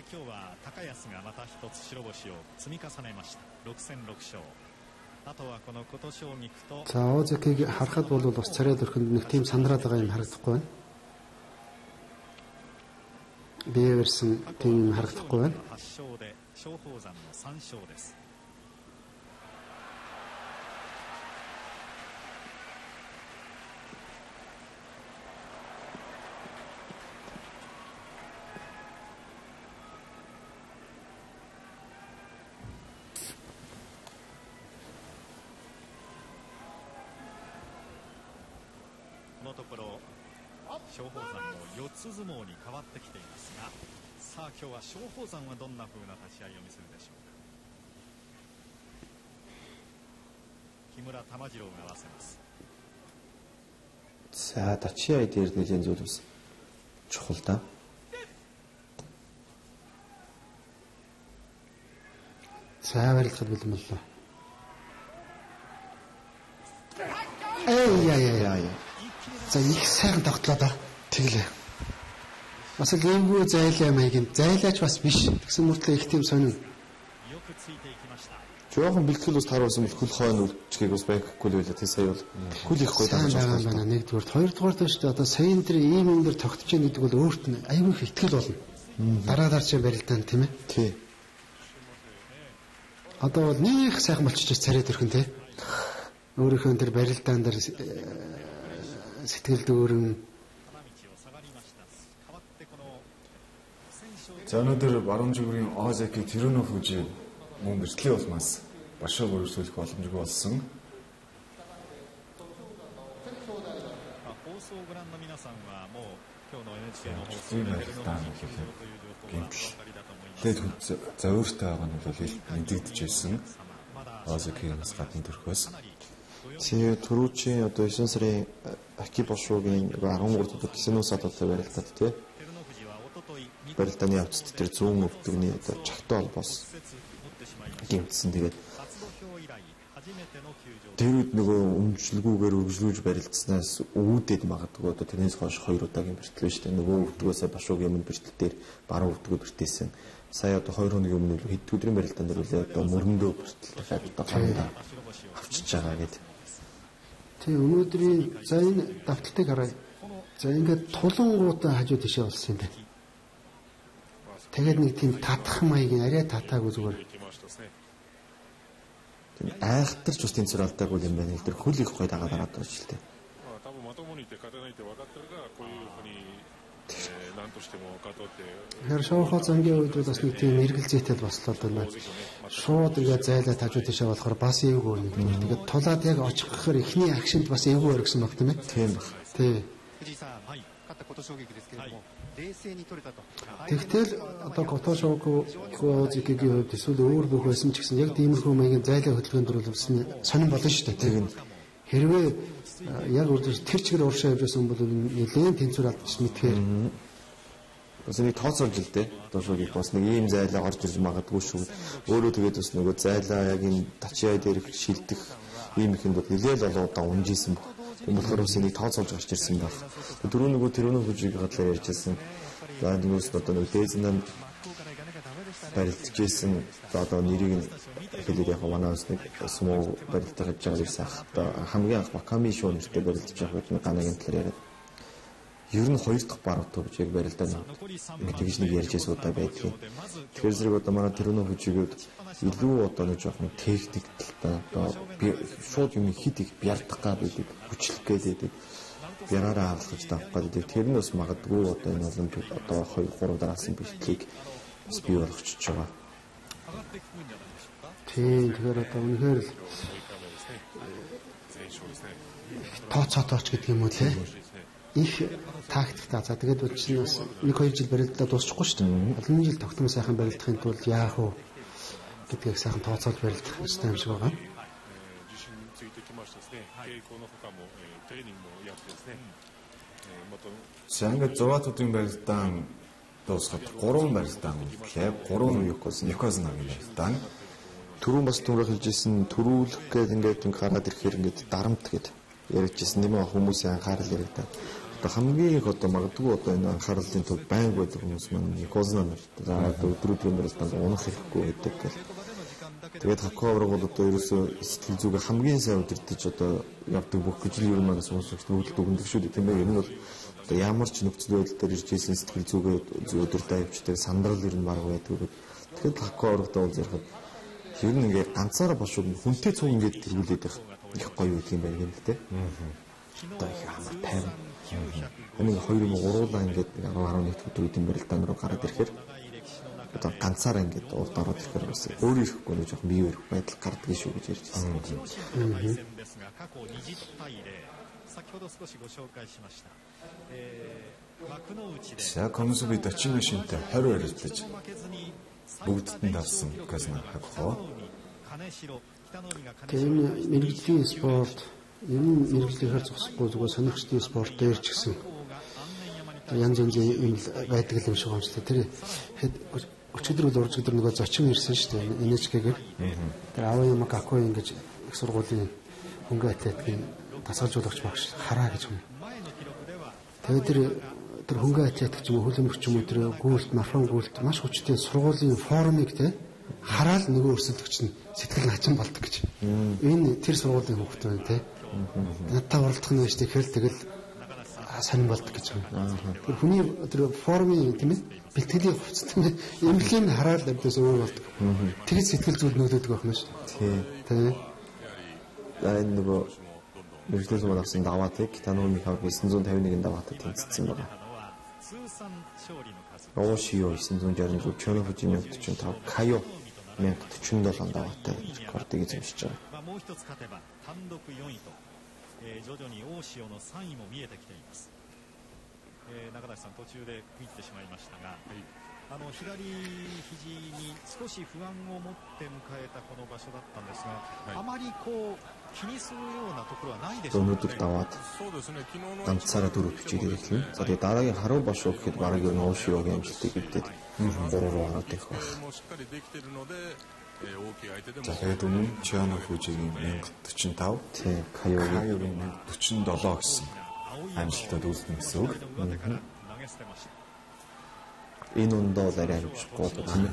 За Озакиг харахад бол бас царай дөрхөнд нэг тийм сандраад байгаа юм харагдахгүй байна. Биеверсэн тийм юм харагдахгүй байна. 松鳳山も4つ相撲に変わってきていますが、さあ今日は松鳳山はどんな風な立ち合いを見せるでしょうか。木村玉次郎が合わせます。 За тачиа дээр нэгэн зүйл бас чухал да. За барилгад бэлмэллээ. Яа. За их сайхан тогтлоо да. Тэглээ. Бас л иймгүй зайлаа маягийн зайлаач бас биш. Тэгсэн мөртлөө их тийм сонин. Жоохон бэлтгэл ус таруулсан бол хөл хойно үлчгийг бас байхгүй л байлаа. Тэ сая бол хөл их гоё дагаж байна. Нэгдүгээр, хоёрдугаар дэвш одоо саяын дээр ийм юм дээр тогтож байгаа гэдэг бол өөрт нь аюул их ихтгэл болно. Дараа чинь барилдаан тийм ээ. Тий. Одоо бол нэг сайхан болчихж царайд өрхөн тий. Өөрийнхөө тэр барилдаан дээр сэтгэл дүүрэн. За өнөөдөр баруун зүгүүрийн Озеки Тэрүнов хүжи мөн бэртлийн улмаас башаа өргөжлөх боломжгүй болсон. Тэгээд зөөртэй байгаа нь бол мэдэгдэж байсан. Озекигээс гадна төрхөөс. Тэгээ түрүүчийн одоо 9 сарын Аки Бошуугийн 13 дахь Кисэнусад одоо барилдаад тий. Барилдааны явцад тэр 100 өвдөгний одоо чагтай холбоос гимтсэн. Тэгээд тэрүүд нөгөө өмчлгүүгээр өргөжлүүлж барилдснаас үүдээд магадгүй одоо тэрнээс хойш 2 удаагийн бэртэл биш үү. Нөгөө өвдгөөсөө Бошуугийн өмнө бэртэл дээр баруун өвдгөө бэртээсэн. Сая одоо 2 хоногийн өмнө хэд өдрийн барилдаан дээр үлээ одоо мөрөндөө бэртэл дахиад одоо хандаа авчиж байгаа гэдэг. Тэг өнөөдрийн за энэ давталтыг харъя. За ингээд тулангуудаа хажуу тишээ болсон юм байна. Тэгээд нэг тийм татах маягийн арай татаагүй зүгээр. Тийм айхтарч бас тийм зүйл алдаагүй юм байна. Тэр хөл их гой дагаад ороод байгаа ч л дээ. Тэгэхээр Шоухо зангийн үед бас нэг тийм эргэлзээтэй бослоо байна. Шууд ингээд зайлаа хажуу тишээ болохоор бас эвгүй нэг. Тэгээд тулаад яг очих гэхээр эхний акшнд бас эвгүй өргөсөн баг тийм ээ. Тийм баг. Тий. Тэгтэл одоо Готошоукогийн хувьд эсвэл өөр бүх байсан ч гэсэн яг тиймэрхүү маягийн зайлаа хөдөлгөөнд дөрвөлсөн сонирн болно шүү дээ. Тэг. Хэрвээ яг үрдээс тэр чигээр ууршаа явж байсан бол нэлээд тэнцвэр алдчих мэдхээр бас нэг тооцоолж л дээ. Готошоугийн бас нэг ийм зайлаа орж ирж магадгүй шүү. Өөрөө тэгээд бас нөгөө зайлаа яг энэ тачиа дээр шилдэх ийм ихэнд бол нэлээд олон удаа унжижсэн баг. Тийм болохоор бас нэг тооцоолж гарч ирсэн баг. Дөрөв нөгөө тэрүүний хүжиг хадлаар ярьжсэн. За нэгээс одоо нэг дээзнэн барилдажсэн одоо нэрийг хэлээд яг манаас нэг сумуу барилдаж байгаа гэсэн ах. Одоо хамгийн анх Баками шоу нэртэй барилдаж байгаа гэдэг ганагийн талаар яриад. Ер нь 2 дахь баруун төвч яг барилдаана. Тэгж нэг ярьжээс удаа байдгийг. Тэгэхээр зэрэг одоо манай тэрүүний хүжигүүд илүү одоо нэг жоохон техник талтай одоо шууд юм хит их бярдах гэдэг, хүчлэх гэдэг бяраараа авах гэж тавах гэдэг. Тэр нь бас магадгүй одоо энэ олимпик одоо 2-3 дараасан бэлтгэлийг бас бий болгочихж байгаа. Тийм тэгэхээр одоо үнэхээр л тооцоотооч гэдэг юм уу те. Их тактикта. За тэгээд учраас 1-2 жил барилдаа дуусчихгүй шүү дээ. Олон жил тогтмол сайхан барилдахын тулд яах вэ гэдгийг сайхан тооцоолж барилдах хэрэгтэй юм шиг байгаа. За ингээд 100-уудын барилдаан дуусгаад 3 барилдаан гэлээ. 3 Никознагийн барилдаан. Түрүүн бас түрүү хэлжсэн төрүүлэх гэдэг ингээд гараад ирэхээр ингээд дарамт гэдэг ярьжсэн нэмээ хүмүүсийн анхаарал яригдаа. Одоо хамгийн их одоо магадгүй одоо энэ анхаарлын төв байнг байдаг хүмүүс маань Никозна нар. За одоо өдрүүдийн барилдаанд унах хэрэггүй гэдэг гэл. Тэгээд Хаковрог бол одоо ерөөсөө сэтгэл зүгээ хамгийн сайн удирдах одоо явдаг бүх гэж юу манаас сонсогч нүүдэлд өгнөг шүү дээ тийм ээ. Энэ бол одоо ямар ч нөхцөл байдал дээр ирж ийсэн сэтгэл зүгээ өдөртөө авчдаг сандрал ер нь баг байдаг. Тэгэхээр Хаковрогтой бол зэрэг ер нь ингээд ганцаараа бошгүй хүнтэй цуг ингээд тэргүүлээд их гоё үйл юм байна гэнэ тэ. Одоо их амар тайван. Энийг 2-3 удаа ингээд 10-11 өдрийн барилдаан руу гараад ирэхээр одоо ганцаараа ингээд урд ороод ирэхээр бас өөрөө ирэхгүй нэг жоохон бие өрөх байдал гардаг шүү гэж ярьж байсан. 先ほど少しご紹介しました За Комсуби Дочино шинтэй 20 барилдаж бүгдд нь давсан Казна Хакхо. Тэгээд мэрэгжлийн спорт энэ мэрэгжлийнхаар зогсохгүй зүгээр сонирхчдын спорт дээр ч гэсэн янз янзын юм байдаг юм шиг байна шүү дээ. Тэр өчигдөр үл урж өдөр нөгөө зочин ирсэн шүү дээ. NHK-гээр. Тэр Аояма Гакко ингэж их сургуулийн хөнгө атлетикийн дасгалжуулагч багш хараа гэж юм. Тэгээд тэр хөнгө атлетик ч юм уу хөлөмөрч юм уу тэр гүйлт марафон гүйлт маш хүчтэй сургуулийн форумыг те хараал нөгөө өрсөлдөгч нь сэтгэл начин болдог гэж. Энэ тэр сургуулийн хүүхэд байна те. Надтай уралдах нь байж тэгэл сонирн болдог гэж байна. Тэр хүний тэр форумын тийм ээ бэлтгэлийн хувцас эмгэлийн хараал амьдаас өөр болдог. Тэгэж сэтгэл зүйл нөлөөдөг байх юм шүү. Тий. Энэ нөгөө мэрэгчлээс мөн авсан даваатыг танууны хав 951 даваатад тэнцсэн байна. Ошио 966, Чоно Фужи 1045, Кайо 1047 даваатай рекордыг эзэмшиж байгаа. もう一つ勝てば単独4位と、徐々に大潮の3位も見えてきています。中田さん途中で区切ってしまいましたが、左肘に少し不安を持って迎えたこの場所だったんですが、あまりこう気にするようなところはないでしょうかね。Өнөөдөр даваад ганцаараа дөрөв бичиж ирлээ. За тэгээ дараагийн харуу бошоо гэхэд бараг юу Ошиогийн амжилтыг үлдээд 3 руу ороод ирэх байх. За тэгээд өмнө Чоно Фужигийн 1045, Кайогийн 1047 гэсэн амжилтад үлдсэн гэсэн үг. Энэ үндэ бол арай хөвчихгүй байна.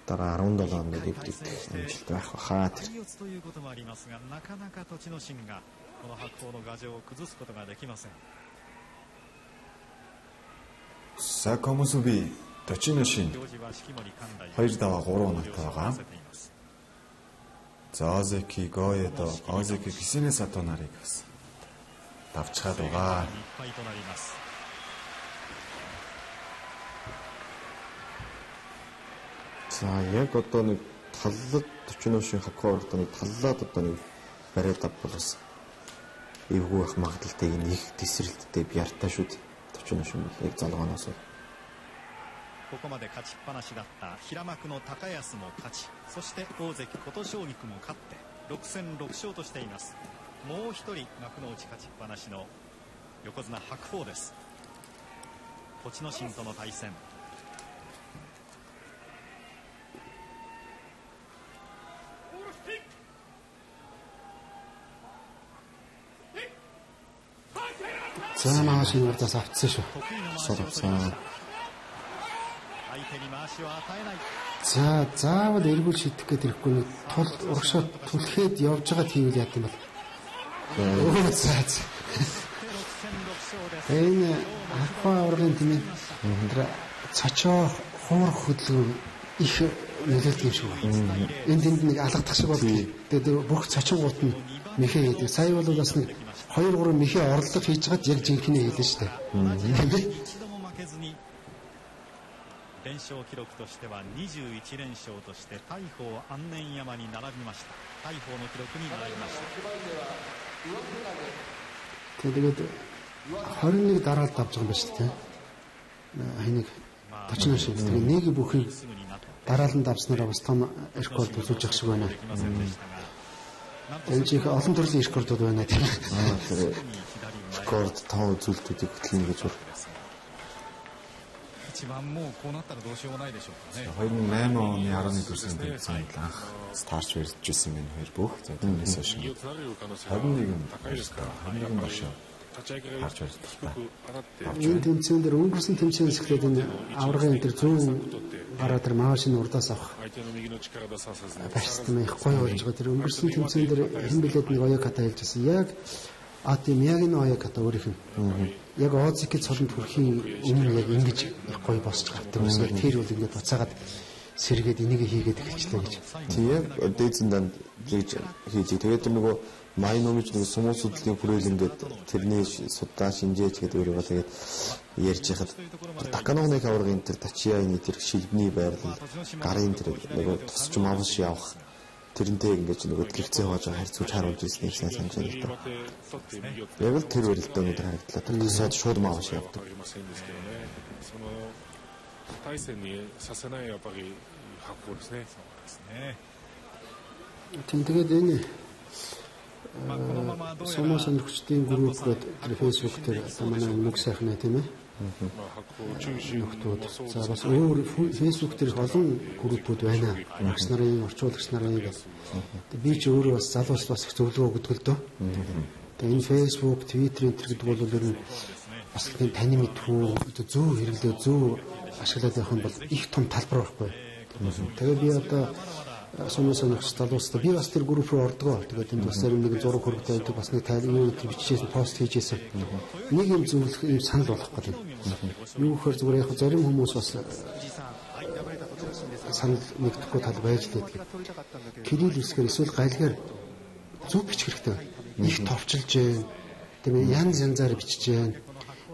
Дараа 17 онд дэвтэх амжилт байх баха. なかなか栃ノ心がこの白鵬の牙城を崩すことができません。さあКомсуби Дочино шин 2 даваа 3 оноотой байгаа. Зозеки Гоэдо, Озеки Кисине Сато нарыг бас давчаад байгаа. За яг одоо нэг таллад 40 хакко ордог нэг таллаад одоо нэг бариад авбалс эвгүй ах магадaltaй нэг тесрэлттэй бяртаа шүү 40 шин яг залгооноос ここまで勝ちっぱなしだった平幕の高安も勝ち、そして大関琴奨菊も勝って6戦6勝としています。もう一人幕内勝ちっぱなしの横綱白鵬です。栃ノ心との対戦。За маш их удаас авцсан шүү. Сорвсан. За заавал эргүүл шийдэх гээд ирэхгүй нэг тул урагшаа түлхээд явж байгаа тийм л яд юм бол. Энэ ахаа ургын тийм энэ цочоо хуурах хөдөлгөөн их нөлөөлдөг юм шиг байна. Энд тэнд нэг алгадах шиг болдог. Тэгээд бүх цочонгууд нь мэхээ хийдэг. Сая бол бас нэг 2-3 мэхээ орлого хийж гад яг жинхэнэ хийлээ шүү дээ. 連勝記録としては21連勝として大鵬安念山に並びました。大鵬の記録に並びました。 Тэгээд 21 дараалт авч байгаа юм ба шүү дээ. Хэнийг Дочино шиг тэгээд нэг бүхийг дарааланд авснараа бас том рекорд үзүүлж явах шиг байна. Энэ чих олон төрлийн рекордууд байна тийм. Тэр рекорд тоо үзүүлэлтүүдийг хөтлөнө гэж байна. 一番もうこうなったらどうしようもないでしょうかね。 2008 оны 11% тэмцээнд анх старч барьжсэн энэ хоёр бүх. За тэрнээс хойш 21 бошоо харж байна. Энэ тэмцээн дээр өнгөрсөн тэмцээнээс эхлээд энэ аврагын энэ зүүн гараа тэр маашин урдаас авах барьсан их гоё болж байгаа. Тэр өнгөрсөн тэмцээн дээр хэн билээд нэг оёката хэлжсэн. Яг тийм яг энэ оёката өөрийнх нь яг Озекид цолонд хүрэхийн өмнө яг ингэж их гоё босч гардаг. Үсгээр тэр үл ингэж буцаагаад сэргээд энийг хийгээд эхэлчихлээ гэж. Тийм яг дээдсэндээ хийж хийж тэгээд нөгөө майномич нэг сумуу судлалын хүрээлэнгээд тэрний судаа шинжээч гэдэг өөрийгөө тэгээд ярьж хахад Таканоны аваргын тэр Тачиаины тэр шилбний байрлал гарын тэр нөгөө тусч мавш явах тэрнтэй ингэж нөгөө гэрцээ хоож харьцуулж харуулж ирснийг сайн санаж байна л да. Яг л тэр барилдаа өнөдөр харагдлаа. Тэр тусаад шууд мааш явдаг. 対戦にさせないやっぱり発行ですね。Тэгээд энэ Сумо сонирхчдын групп гэдэг Facebook дээр одоо манай өмнөх сайхнаа тийм ээ. Нөхдүүд. За бас өөр Facebook дээр олон группүүд байна. Багш нарын, орчуулагч нарын гэдэг. Би ч өөрөө бас залуус бас их зөвлөгөө өгдөг л дөө. Тэгээд энэ Facebook, Twitter гэдэг бол ер нь бас таны мэдхүү зөв хэрэглээ зөв ашиглаад явах юм бол их том талбар байхгүй. Тэгээд би одоо Сумо сонирхч залуустай би бас тэр групп руу ордгоо. Тэгээд энд бас зарим нэг зураг хөргөтэй байдаг бас нэг тайл юу бичижсэн пост хийжсэн. Нэг юм зөвлөх юм санал болох гэдэг. Юу гэхээр зүгээр яг зарим хүмүүс бас санал нэгдэхгүй тал байж л байдаг. Кирилл үсгээр эсвэл гальгаар зөв бичих хэрэгтэй. Их товчилж जैन. Тийм ээ янз янзаар бичиж जैन.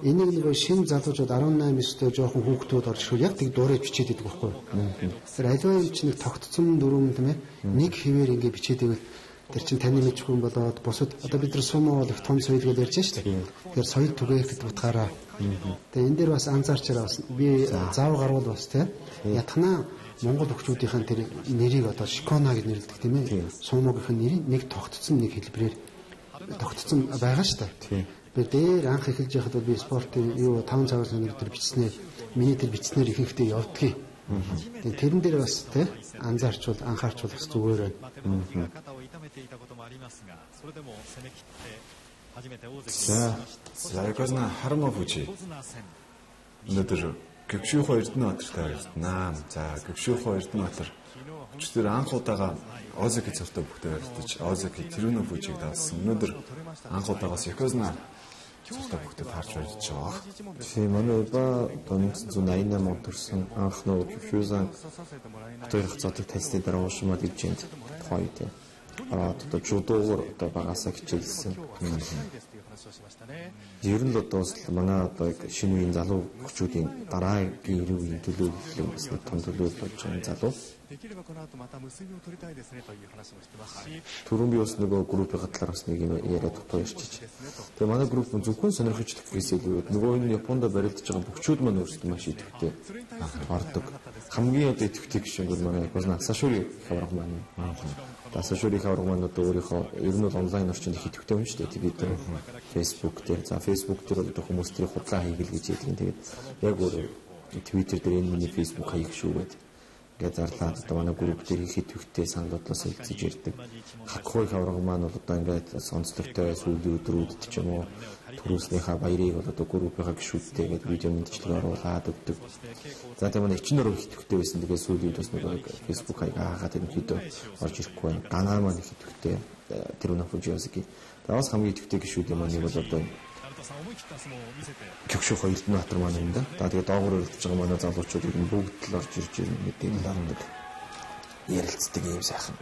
Энийг нэг шинэ залуучууд 18 9-тэй жоохон хүүхдүүд орж ирэх яг тэг дуурайж бичээд байдаг байхгүй юу? Тэр аливаа юм чи нэг тогтцсон дүрм тийм ээ нэг хэвээр ингэ бичээд ивэл тэр чин таны мэдхгүй болоод бусад одоо бид нар сумо бол их том соёл гэж ярьж шүү дээ. Тэгэхээр соёл түгээх гэдэг утгаараа тэгээ энэ дээр бас анзаарчаараа бас би заав гарвал бас тийм ятгана Монгол хөгчүүдийн тэр нэрийг одоо Шикона гэж нэрлэдэг тийм ээ. Сумогийнх нь нэрийг нэг тогтцсон нэг хэлбэрээр тогтцсон байгаа шүү дээ. Би дээр анх эхэлж яхад бол би спортын юу 5 цагаас өнөөдөр бичснээр миний тэр бичснээр ихэнхдээ явдгийг. Тэгээ тэрэн дээр бас тий анзаарчвал анхаарчвал бас зүгээр байна. За яагаад харамаа бүжи. Өнөөдөр Гөвшүүхөө Эрдэнэбаатартай байна. За Гөвшүүхөө Эрдэнэбаатар өчтөр анх удаага Озеки цавтай бүхтэй барьдаж Озеки тэрүүнө бүжиг даасан. Өнөөдөр анх удаагаас Якозна цавтай бүхтэй таарч барьж байгаа. Тийм манай ба 1988 онд төрсэн анх нөө Гөвшүүзан хоёрох цадаг тестийн дараа уушмаад ивж энд тухай тийм. Одоо жудуугаар одоо багасаа хичээлсэн. Ер нь л одоо манай одоо шинэ үеийн залуу хөгчүүдийн дараагийн ирүүгийн төлөө бас нэг том төлөө болж байгаа залуу. Түрүүн би бас нөгөө группийн талаар бас нэг юм яриад тутаа ярьчих. Тэгээ манай групп нь зөвхөн сонирхож төгсөөс илүү нөгөө энэ Японд барилдаж байгаа хөгчүүд маань өөрсдөө маш идэвхтэй ордог. Хамгийн одоо идэвхтэй гişүн манай Якозна Асашури хавраг маань. Асашури хавраг маань одоо өөрийнхөө ер нь бол онлайн орчинд их идэвхтэй юм шүү дээ. Тэгээд Facebook дээр за Facebook дээр одоо хүмүүс тэрийг худлаа хийгэл гэж яддаг. Тэгээд яг өөр Twitter дээр энэ миний Facebook хаях шүү гэдэг. Ингээд зарлаад одоо манай групп дээр их идэвхтэй саналуудлаас хэлцэж ирдэг. Хакхой хавраг маань бол одоо ингээд сонцлогтой сүүлийн өдрүүдэд ч юм уу төрүүлснийхаа баярыг бол одоо группийнхаа гишүүдтэй гэдэг видео мэдчлэг оруулаад өгдөг. За тийм манай ичнэр их идэвхтэй байсан. Тэгээд сүүлийн үед бас нэг Facebook хаяг хаагаад энэ видео орж ирэхгүй байна. Ганаа маань их идэвхтэй тэр өнөө фужиосики. Бас хамгийн идэвхтэй гишүүд юм аа нэг бол одоо Гөвшүүхөө Эрдэнэбаатар маань юм да. Тэгээд доогуур өрөлдөж байгаа манай залуучууд энэ бүгд л орж ирж ирнэ гэдэг юм дарамт ярилцдаг юм сайхан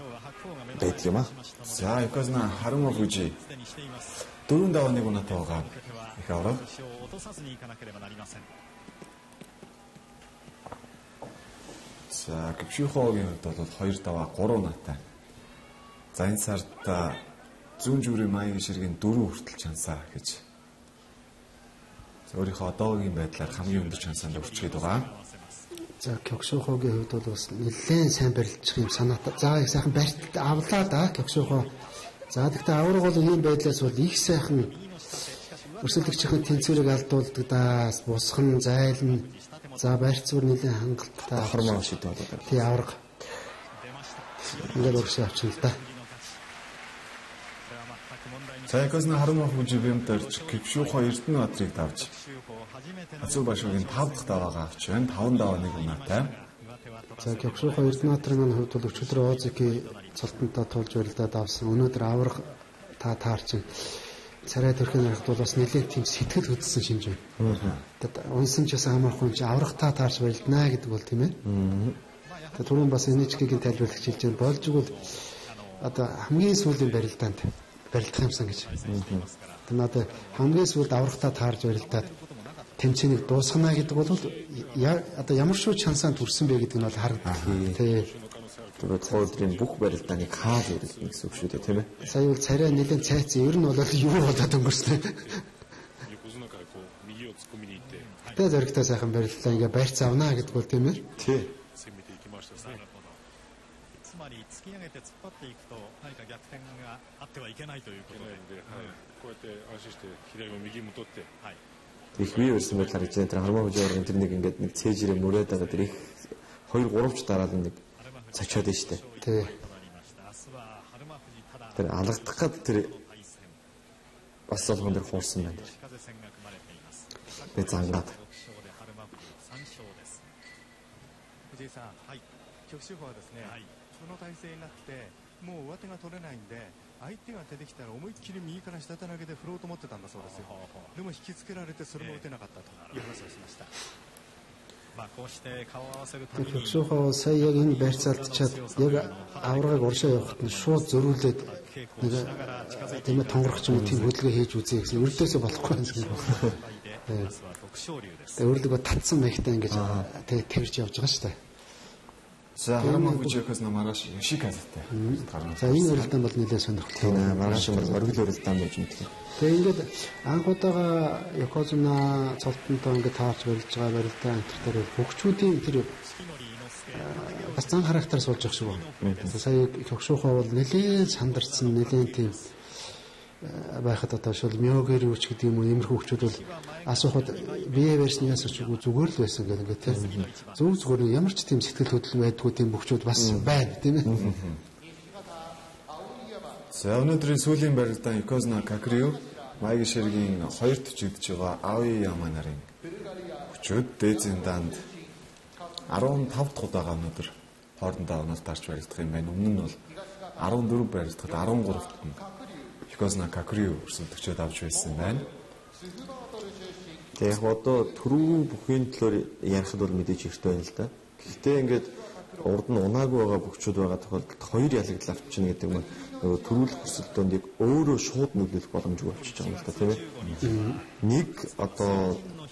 байдаг юм аа. За Якозна харамаа бүжи 4-5-1 унаатай байгаа. Их авраг. За Гөвшүүхөөгийн хувьд бол 2-5-3 унаатай. За энэ сард зүүн зүрийн маягийн ширгийн 4 хүртэл чансаа гэж өөрийнхөө одоогийн байдлаар хамгийн өндөр шансанд өрчгээд байгаа. За Гөвшүүхөөгийн хувьд бол бас нэлээд сайн барилдчих юм санаатай. За их сайхан барьт авлаа да Гөвшүүхөө. За тэгтээ авраг бол ийм байдлаас бол их сайхан өрсөлдөгчийн тэнцвэрийг алдуулдаг да. Бусхан зайлна. За барьц бүр нэлээд хангалттай хормоо шийдэ болоод. Тий авраг. Ингээд өрсөж авчихна л да. За Якозна харамаа бүжи бэмтэрч Гөвшүүхөө Эрдэнэбаатарыг давж Ацур башуугийн 5 дахь даваагаа авч байна. 5-1 унаатай. За Гөвшүүхөө Эрдэнэбаатарын маань хувьд бол өчигдөр Озеки цолтонтой тулж барилдаад авсан. Өнөөдөр авраг таарч царай төрхийн харахад бол бас нэлээд тийм сэтгэл хөдлсөн шинж байна. Тэгээд унсан ч бас хамаарахгүй чи авраг таарч барилдана гэдэг бол тийм ээ. Тэгээд түрүүн бас NHK-гийн тайлбарлагч хэлж байгаа болж игэл одоо хамгийн сүүлийн барилдаанд барилдах юмсан гэж. Тэгээд надад хамгийн сүүлд аврагтаа таарж барилдаад тэмцээнийг дуусгана гэдэг бол одоо ямар шүү чансаа төрсөн бэ гэдэг нь бол харагдах. Тий. Тэгээд цоодрын бүх барилдааныг хааж ирэлнэ гэсэн үг шүү дээ, тийм ээ. Сая бол царай нэлээд цайцсан. Ер нь бол юу болоод өнгөрсөн. Тэгээ зөрөгтэй сайхан барилдаа ингээ байрц авнаа гэдэг бол тийм ээ. Тий. つまり突き上げて突っ張っていくと何か逆転があってはいけないということで、こうやって安心して左を右も取って、их бий өрсөн байдлаар ичэн тэр хармаа хужаар тэр нэг ингээд нэг цээжрээ мөрөөд байгаа тэр их 2 3 ч дараад нэг цочоод нь штэ. Тий. Тэр алгадах гад тэр бас болгон дээр хуурсан байна. Тэгээ зангаад. 藤井さん、旭秀鵬はですね、その体勢になってもう上手が取れないんで相手が出てきたら思いっきり右から下手投げで振ろうと思ってたんだそうですよ。でも引きつけられてそれも打てなかったという話をしました。こうして顔を合わせるために Хөксөөхөө сая яг энэ байрцаалтчаад яг аврагыг уршаа явахад нь шууд зөрүүлээд тийм ээ тонгорох ч юм уу тийм хөдөлгөөн хийж үзье гэсэн өрдөөсөө болохгүй юм шиг. Тэгээ өрдөгөө татсан мэхтэй ингэж тэрж явж байгаа шүү дээ. За хармаа хүчээс намараш шиг казтай. За энэ өрөлдөөн бол нэлээд сонирхолтой. Маргааш бол оргил өрөлдөөн байж мэдээ. Тэгээ ингээд анхудаага Yokozuna цолтонтой ингээд таарч барилж байгаа барилдаан энтерээр хөгчүүдийн тэр бас зан характер суулж явах шиг байна. Сая Хөксөөхөө бол нэлээд сандарсан нэлээд тийм байхад одоо шил мёгэр үуч гэдэг юм уу иймэрхүү хөгчүүд бол асуухад бие версниас ч зүгээр л байсан гэх ингээд тийм зүгээр ямар ч тийм сэтгэл хөдлөл байдгүй тийм хөгчүүд бас байна тийм ээ. За өнөөдрийн сүүлийн барилдаан Yokozuna Kakuryu Маягийн ширгийн 2 төчигдж байгаа Aoyama нарын хүчүүд дээдийн данд 15 дахь удаага өнөөдөр хоорондоо онол тарч барилдах юм байна. Өмнө нь бол 14 барилдахад 13-т нь Yokozuna Kakuryu өрсөлдөгчөд авч байсан байна. Тэгээ одоо түрүү бүхний төлөөр ярихад бол мэдээж ихтэй байна л да. Гэхдээ ингээд урд нь унаагүй байгаа бүгчүүд байгаа тохиолдолд 2 ялагдал авчихна гэдэг нь нөгөө төрүүлэх өрсөлдөөндийг өөрөө шууд нөлөөлөх боломжгүй болчихж байгаа юм л да тийм ээ. Нэг одоо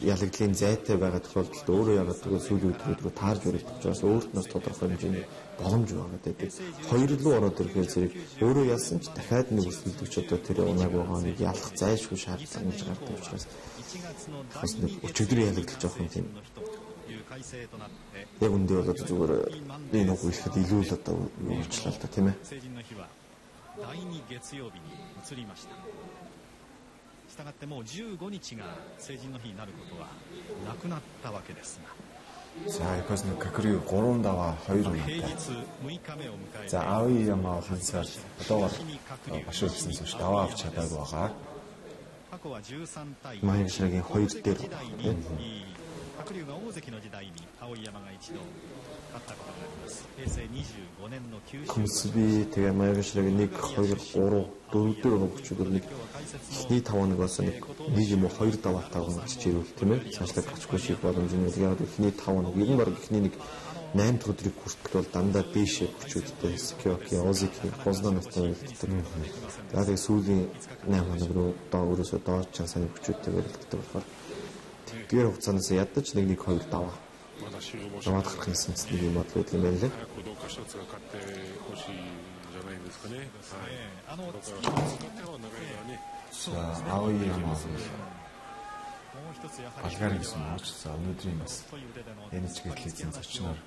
ялагдлын зайтай байгаа тохиолдолд өөрөө ягаад гэвэл сүүлийн өдрүүд рүү таарж өрөлдөж байгаас өөрт нь тодорхой хэмжээний боломж байгаа гэдэг. Хоёр руу ороод ирэхээр зэрэг өөрөө ялсан ч дахиад нэг өрсөлдөгч одоо тэр унаагүй байгаа нэг ялах зайлшгүй шаардлага гэж гардаг учраас бас нэг өчигдөр ялагдаж байгаа юм тийм. Яг үндэ бол одоо зүгээр энэ үг хэлэхэд илүү л одоо уучлаа л та тийм ээ. 第2月曜日に移りました。したがってもう15日が成人の日になることはなくなったわけですが。За Yokozuna Kakuryu 3 даваа 2 平日6日目を迎えて。За Aoyama хансаар одоогоор башуулсан сош даваа авч чадаагүй байгаа. 過去は13対Маягийн ширгийн 2 дээр Kakuryuが大関の時代にAoyamaが一度勝ったことがあります。平成25年の九州 Комсби тэгээ Маягийн ширгийн 1 2 3 4 дээр өгчүүд бол нэг ихний таванагаас нэг юм уу 2 даваа таван чичээрүүл тийм ээ. Цаашлаа гачгүй шиг боломж нь яг ихний таванаг ер нь баг ихний нэг 8 дахь өдрийг хүртэл бол дандаа дээшээ хүчүүдтэй Skyoki, Ozeki, Poznanesтай үлддэг. Тэгээд сүүлийн 8 хоног руу өөрөөсөө доош чансаны хүчүүдтэй үлддэг болохоор тэгэхээр хугацаанаас ядаж нэг 2 даваа. Намаад гарах юм нэг юм бод байдаг юм байна лээ. Aoyama Алгаар гэсэн мууч за өнөөдрийн бас энэ ч гэхлийцэн зочноор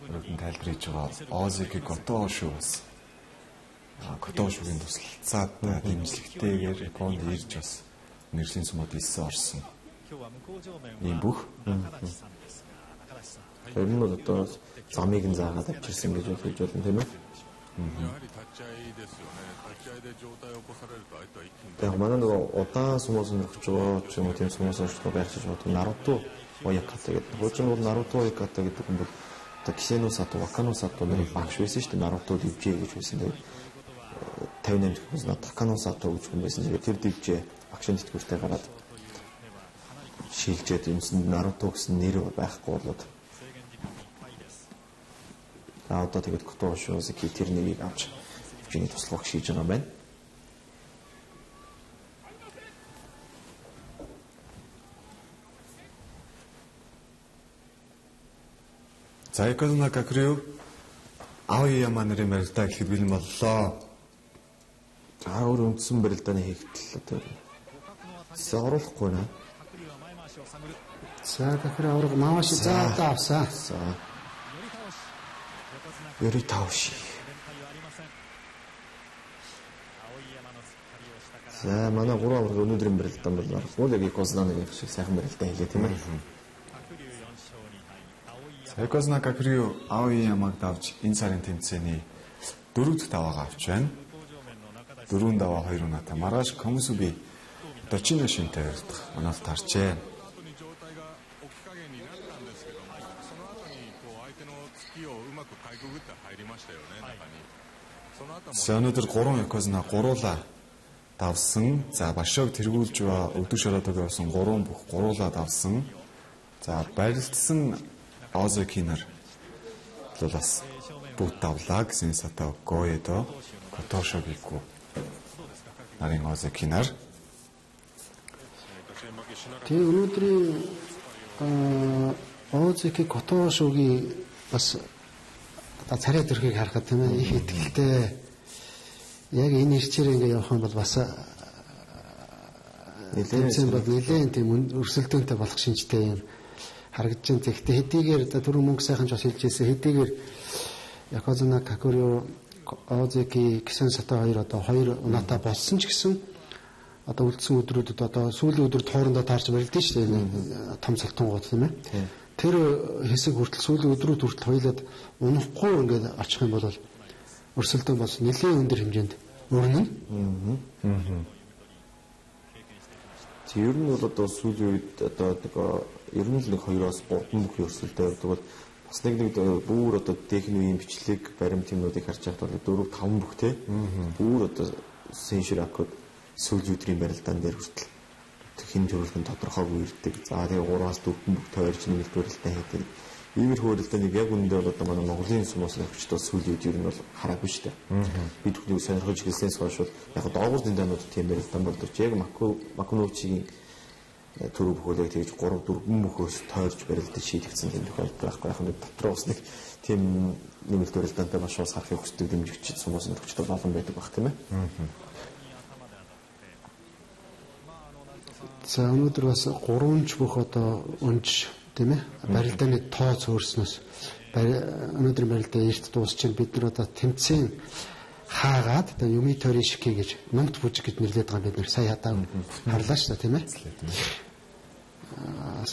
өргөн тайлбарж байгаа Ozeki Kotoshu бас Kotoshuгийн туслалцаад дэмжлэгтэйгээр Японд ирж бас нэрлийн сумад 9 орсон. Ийм бүх Тэр нь одоо замыг нь заагаад авчирсан гэж хэлж байна тийм ээ. Тэгээ манай нөгөө удаан сумаас нөхч байгаа ч юм уу тийм сумаас орчтой байрчиж байгаа Naruto Oyakata гэдэг. Хуучин бол Naruto Oyakata гэдэг нь бол одоо Kiseno Sato, Wakano Sato нэг багш байсан шүү дээ. Naruto дивжээ гэж байсан. Тэгээ 58 дэх хүснэ Takano Sato гэж хүн байсан. Тэгээ тэр дивжээ багшийн тэтгэвртэй гараад шилжээд юмсан Naruto гэсэн нэр байхгүй болоод одоо тэгээд Kotoshu Ozeki тэр нэрийг авч хэмжээний туслахыг шийдэж байгаа юм байна. За Yokozuna Kakuryu Aoyama нарын барилдаа гэхэд бэлэн боллоо. Өөр үндсэн барилдааны хийгдэл одоо оруулахгүй нэ. За Kakuryu авраг Маваши заатаа авсан. Yoritaoshi. За манай 3 авраг өнөөдрийн барилдаан бол аргагүй яг Yokozuna-ны шиг сайхан барилдаа хийлээ тийм ээ. Yokozuna Kakuryu Aoyamаг давж энэ сарын тэмцээний 4-р даваагаа авч байна. 4 даваа 2 унаатай маргааш Komusubi Dochino шинтэй барилдах манайд тарчээ. За өнөөдөр 3 Yokozuna гуруула давсан. За Башог тэргүүлж ба өдөг шороодог явсан 3 бүх гуруула давсан. За барилдсан Озокинар бол бас бүгд давлаа гэсэн сатаа Гоэдо Котошогику нарын Озокинар. Тэгээ өнөөдрийн Озоки Котошогийн бас царай төрхийг харахад тийм ээ их ихтэй яг энэ ирчээр ингээ явах юм бол бас нэлээд тийм өрсөлдөөнтэй болох шинжтэй юм харагдаж байна. Тэгэхдээ хэдийгээр түрүү мөнгө сайхан ч бас хэлж ирсэн. Хэдийгээр Yokozuna Kakuryu Озоки гэсэн сата хоёр одоо 2 унаатай болсон ч гэсэн одоо үлдсэн өдрүүдэд одоо сүүлийн өдөр тоорондоо таарч барилдсан шүү дээ. Том салтангууд тийм ээ. Тэр хэсэг хүртэл сүүлийн өдрүүд хүртэл хоёулаад унахгүй ингээд очих юм бол өрсөлдөөн бас нэлээд өндөр хэмжээнд өрнө. Ер нь бол одоо сүүлийн үед одоо ер нь л нэг 2-оос 3 бүх өрсөлдөө явдаг бол бас нэг бүр одоо техникийн бичлэг баримтуудыг харж байхад бол 4-5 бүх те бүр одоо сеншракод сүүлийн өдрийн барилдаан дээр хүртэл хин төрөлхөн тодорхойгүй ирдэг. За тэгээ 3-аас 4 бүх тойрч нэмэлт барилдаан хийдэг. Иймэрхүү барилдааныг яг үндэ бол одоо манай Монголын сумаас авчдаа сүүлийн үед ер нь бол хараагүй шүү дээ. Бид бүхнийг сонирхож хэлснээс хойш бол яг доогуур дэндэнүүд тийм барилдаан болдог. Яг Макунуучигийн төрөв бүхэл яг тэгж 3-4 бүхөөс тойрч барилдаж шийдэгдсэн юм тохиолдол байхгүй. Яг нэг дотроо бас нэг тийм нэмэлт барилдаантай маш уус харахыг хүсдэг дэмжигч сумаас авчдаа олон байдаг баг тийм ээ. За өнөөдөр бас 3 бүх одоо унж тийм ээ барилдааны тоо цөөрснөөс өнөөдрийн барилдаа эрт дуусч чинь бид нар одоо тэмцээн хаагаад одоо Юмитори Шики гэж номт бүжиг гэж нэрлэдэг байгаа бид нар сая хадаа харлаа шүү дээ тийм ээ.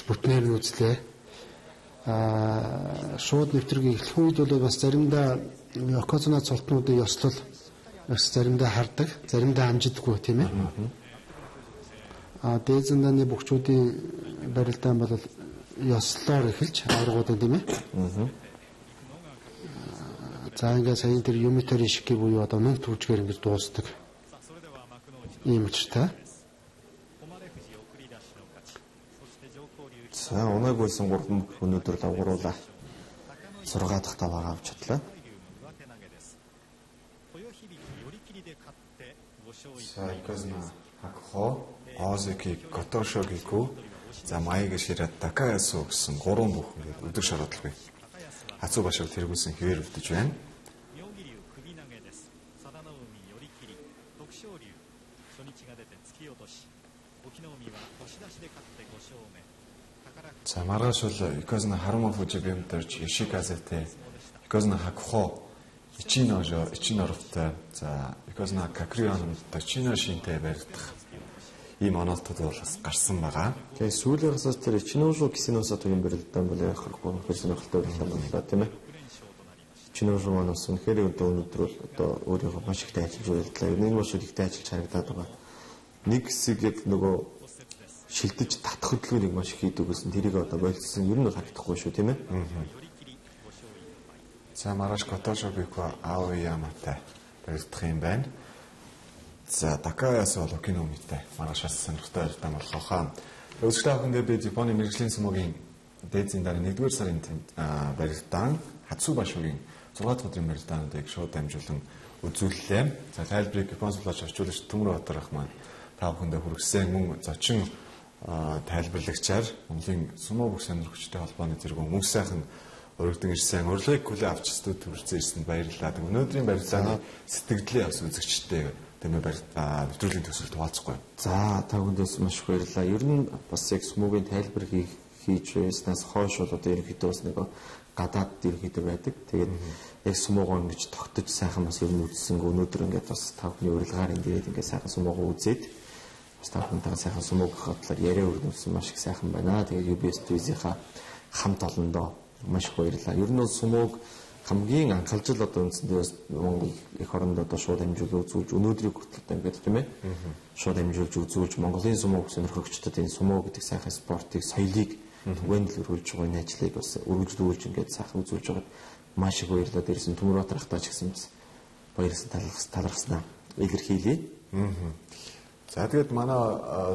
Бүтнээр нь үзлээ. Шууд нэвтргийн эхлэх үед бол бас заримдаа Yokozuna цолтнуудын ёслол бас заримдаа хардаг, заримдаа амжидаггүй тийм ээ. Дээд зэндааны бөхчүүдийн барилдаан бол ёслоор эхэлж аврагуудын тийм ээ. За ингээд сая тэр Юмитори Шики буюу одоо номт бүжгээр ингэж дуусдаг. Ийм учиртай. За унаг байсан 3 бүх өнөөдөр л авгаруулаа. 6 дахь таваагаа авч чадлаа. За Yokozuna Hakuho Озоки Котошогику за Маяга Шира Такаясу гэсэн 3 бүх өдөр шаруудлага бий. Хацуу Башог тэргүүлсэн хэвээр өвдөж байна. За маргааш бол Yokozuna Haruma Fujibim дэрж Yoshikaze-тэй Yokozuna Hakuho Ichinoroтой за Yokozuna Kakuryu Dochino шинтэй барьдах ийм онолтод бол бас гарсан байгаа. Тэгээ сүүлээс тэр Ichinoro Kisinosa тугийн барилдаан бол яг харахгүй сонирхолтой барилдаан боллоо тийм ээ. Ichinoro манаас үнэхээр өнөөдөр одоо өөрийнхөө маш ихтэй ажиллаж байлаа. Энэ маш ихтэй ажиллаж харагдаад байгаа. Нэг хэсэг яг нөгөө шилдэж татах хөдөлгөөнийг маш их хийдэг гэсэн тэрийг одоо болцсон ер нь бол харагдахгүй шүү тийм ээ. За маргааш Котошогику Аояматай барилдах юм байна. За Такаяс бол Окиномитай маргаашаас сонирхолтой барилдаан болох хаа. Өсөлтөө авахын дээр бид Японы мэрэгжлийн сумгийн дээд зэндааны 1-р сарын барилдаан Хацуу Башогийн 6 дахь өдрийн барилдаануудыг шууд дамжуулан үзүүллээ. За тайлбарыг Японы суулгаач орчуулагч Төмөр Батар ах маань та бүхэндээ хүргэсэн мөн зочин тайлбарлагчаар Монголын сумо бүх сонирхогчтой холбооны зэрэг мөнх сайхан өргөдөн ирсэн урилгыг хүлээн авч студид хүрсэн ирсэнд баярлалаа. Өнөөдрийн барилгааны сэтгэлдлээ бас үзэгчтэй тэмээ нэвтрүүлгийн төсөлд хуваалцахгүй. За та бүхэндээс маш их баярлалаа. Ер нь бас яг сүмөгийн тайлбар хийж байснаас хойш бол одоо ерөнхийдөө бас нэг гадаад ерөнхийдөө байдаг. Тэгээд яг сүмөөгөө ингэж тогтож сайхан бас ер нь үзсэн. Өнөөдөр ингээд бас та бүхний урилгаар ингээд сайхан сүмөөгөө үзээд бас та бүхэнтэйгээ сайхан сүмөөгийнхаа талаар яриа өргөнүүлсэн маш их сайхан байна. Тэгээд UBS телевизийнхаа хамт олондоо маш их баярлалаа. Ер нь бол сүмөөг хамгийн анхaalжил одоо үндсэндээ Монгол эх оронд одоо шууд амжуулж үзүүлж өнөөдрийг хүртэл ингээд тийм ээ. Шууд амжуулж үзүүлж Монголын сүмөө сонирхогчдод энэ сүмөө гэдэг сайхан спортыг соёлыг түгээнэл өргүүлж байгаа энэ ажлыг бас өргөжлүүлж ингээд сайхан үзүүлж байгаад маш их баярлалаа. Дээрээс нь Төмөр Батрахтаа ч гэсэн бас баярлсан талархснаа илэрхийлье. За тэгээд манай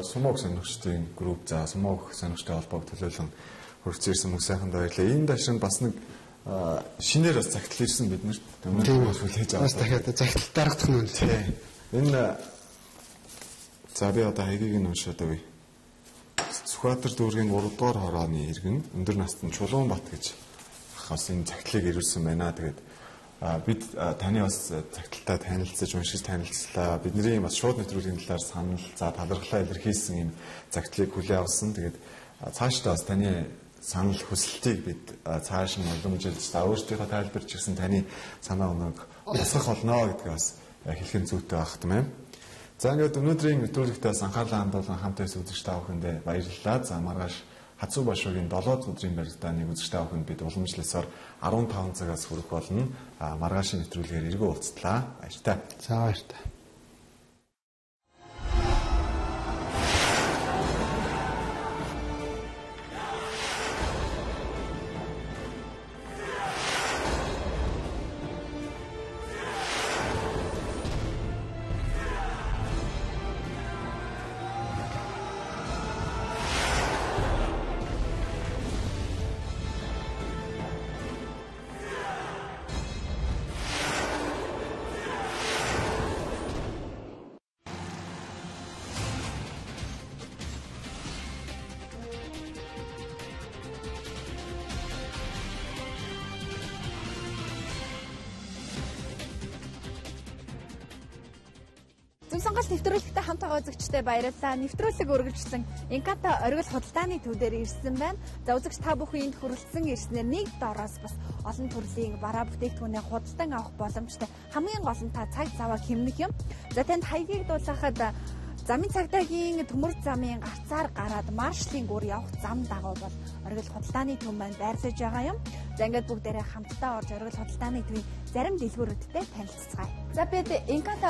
сүмөөг сонирхчдын групп за сүмөөг сонирхчтой холбоог төлөөлөн хүрсэн ирсэн мөн сайхан баярлалаа. Энэ дашинд бас нэг шинээр бас загтал ирсэн бид нарт тийм хүлээж аваад бас дахиад загтал дарагдах нь үнэ. Тийм. Энэ за би одоо хаягийг нь уншаад өгье. Сүхбаатар дүүргийн 3 дугаар хорооны иргэн өндөр настан Чулуунбат гэж бас энэ загтлыг ирүүлсэн байна. Тэгээд бид таны бас загталтаа танилцаж уншиж танилцлаа. Бидний бас шууд нэвтрүүлгийн талаар санал за талархлаа илэрхийлсэн энэ загтлыг хүлээн авсан. Тэгээд цаашдаа бас таны санал хүсэлтийг бид цааш нь уламжилж өөрсдийнхөө тайлбарч ирсэн таны санаа өнөөг босгох болно гэдгийг бас хэлхэн зүйтэй багт юм. За ингээд өнөөдрийн нэвтрүүлэгтээ бас анхаарлаа хандуулан хамт байсан үзэгч та бүхэндээ баярлалаа. За маргааш Хацуу Башуугийн 7 өдрийн барилдааны үзэгч та бүхэнд бид уламжлалсаар 15 цагаас хүрэх болно. Маргаашийн нэвтрүүлгээр эргэн уулзтлаа. Баяртай. За баяртай. Зөв сонголт нэвтрүүлэгтээ хамт байгаа үзэгчтэй баярлалаа. Нэвтрүүлэг үргэлжлэн Инката оргил худалдааны төв дээр ирсэн байна. За үзэгч та бүхэн энд хүрэлцэн ирснээр нэг доороос бас олон төрлийн бараа бүтээгдэхүүнээ худалдан авах боломжтой. Хамгийн гол нь та цаг заваа хэмнэх юм. За танд хаягийг дуулгахад замын цагдаагийн төмөр замын гарцаар гараад маршлын гүр явах зам дагуу бол оргил худалдааны төв маань байрлаж байгаа юм. За ингээд бүгдээрээ хамтдаа орж оргил худалдааны төвийн зарим дэлгүүрүүдтэй танилццгаая. За бид Инката